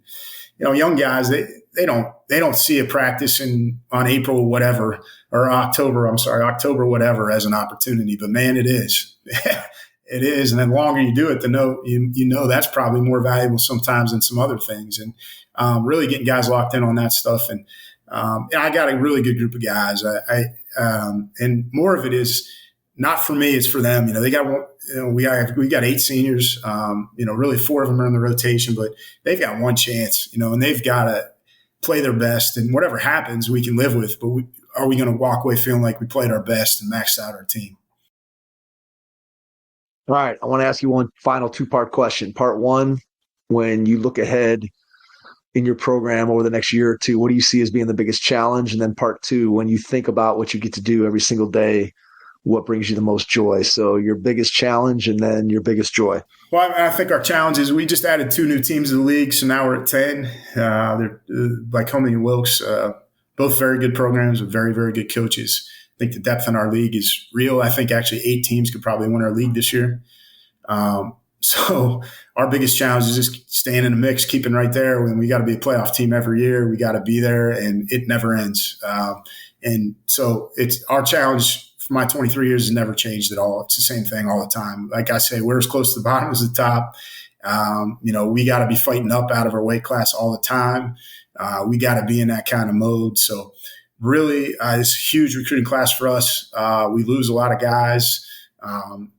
And, young guys, they don't see a practice on April whatever or October whatever as an opportunity. But man, it is. It is. And the longer you do it, you know that's probably more valuable sometimes than some other things. And really getting guys locked in on that stuff. And I got a really good group of guys. And more of it is not for me, it's for them. They got we got 8 seniors. Really 4 of them are in the rotation, but they've got one chance. And they've got to play their best, and whatever happens, we can live with. But are we going to walk away feeling like we played our best and maxed out our team? All right. I want to ask you one final 2-part question. Part 1, when you look ahead in your program over the next year or 2, what do you see as being the biggest challenge? And then part 2, when you think about what you get to do every single day, what brings you the most joy? So your biggest challenge and then your biggest joy. Well, I think our challenge is we just added 2 new teams to the league, so now we're at 10. They're like Huntingdon and Wilkes, both very good programs with very, very good coaches. I think the depth in our league is real. I think actually 8 teams could probably win our league this year. So our biggest challenge is just staying in the mix, keeping right there. When we got to be a playoff team every year, we got to be there, and it never ends. And so it's our challenge. For my 23 years has never changed at all. It's the same thing all the time. Like I say, we're as close to the bottom as the top. We got to be fighting up out of our weight class all the time. We got to be in that kind of mode. So really, it's a huge recruiting class for us. We lose a lot of guys.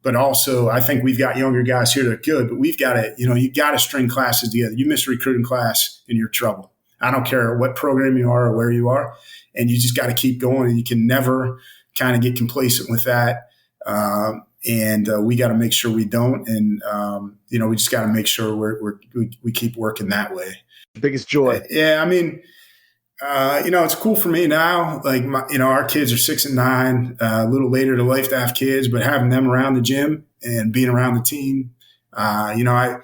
But also I think we've got younger guys here that are good, but we've got to, you got to string classes together. You miss a recruiting class and you're in trouble. I don't care what program you are or where you are. And you just got to keep going, and you can never kind of get complacent with that. And we got to make sure we don't. And, we just got to make sure we keep working that way. Biggest joy. Yeah. I mean, it's cool for me now. Like, our kids are 6 and 9, a little later to life to have kids, but having them around the gym and being around the team, the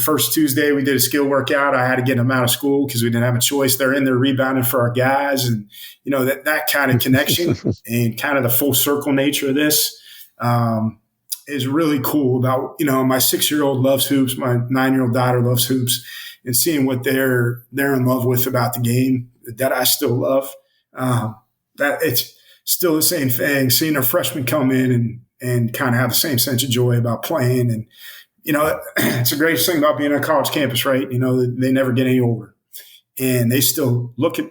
first Tuesday we did a skill workout. I had to get them out of school because we didn't have a choice. They're in there rebounding for our guys. And, that kind of connection and kind of the full circle nature of this is really cool about, my 6-year-old loves hoops. My 9-year-old daughter loves hoops, and seeing what they're in love with about the game that I still love. That it's still the same thing. Seeing our freshmen come in and kind of have the same sense of joy about playing. And, it's the greatest thing about being on a college campus, right? They never get any older, and they still look at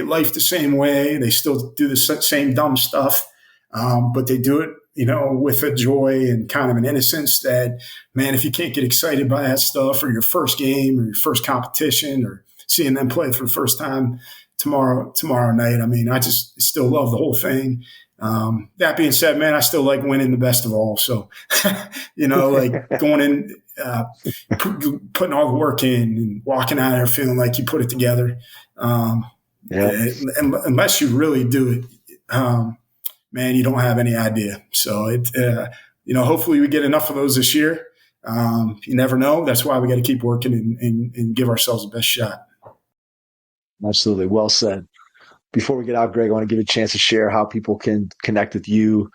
life the same way. They still do the same dumb stuff, but they do it, with a joy and kind of an innocence that, man, if you can't get excited by that stuff, or your first game or your first competition, or seeing them play for the first time tomorrow night, I mean, I just still love the whole thing. That being said, man, I still like winning the best of all. So, like going in, putting all the work in and walking out of there feeling like you put it together. Unless you really do it, man, you don't have any idea. So hopefully we get enough of those this year. You never know. That's why we got to keep working and give ourselves the best shot. Absolutely. Well said. Before we get out, Greg, I want to give you a chance to share how people can connect with you,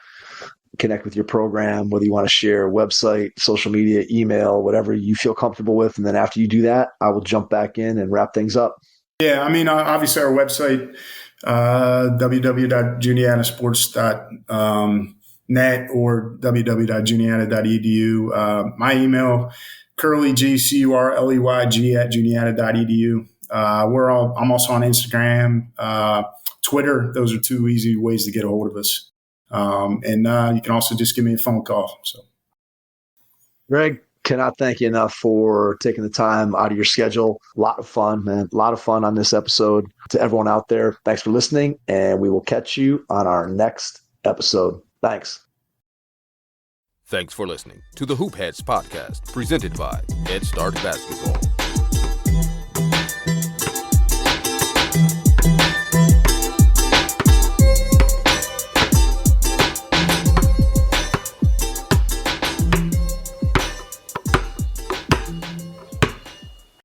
connect with your program, whether you want to share a website, social media, email, whatever you feel comfortable with. And then after you do that, I will jump back in and wrap things up. Yeah, I mean, obviously our website, www.juniatasports.net or www.juniata.edu. My email, Curley, GCURLEYG@juniata.edu. I'm also on Instagram, Twitter. Those are 2 easy ways to get a hold of us. And you can also just give me a phone call. So, Greg, cannot thank you enough for taking the time out of your schedule. A lot of fun, man. A lot of fun on this episode. To everyone out there, thanks for listening, and we will catch you on our next episode. Thanks. Thanks for listening to the Hoop Heads podcast, presented by Head Start Basketball.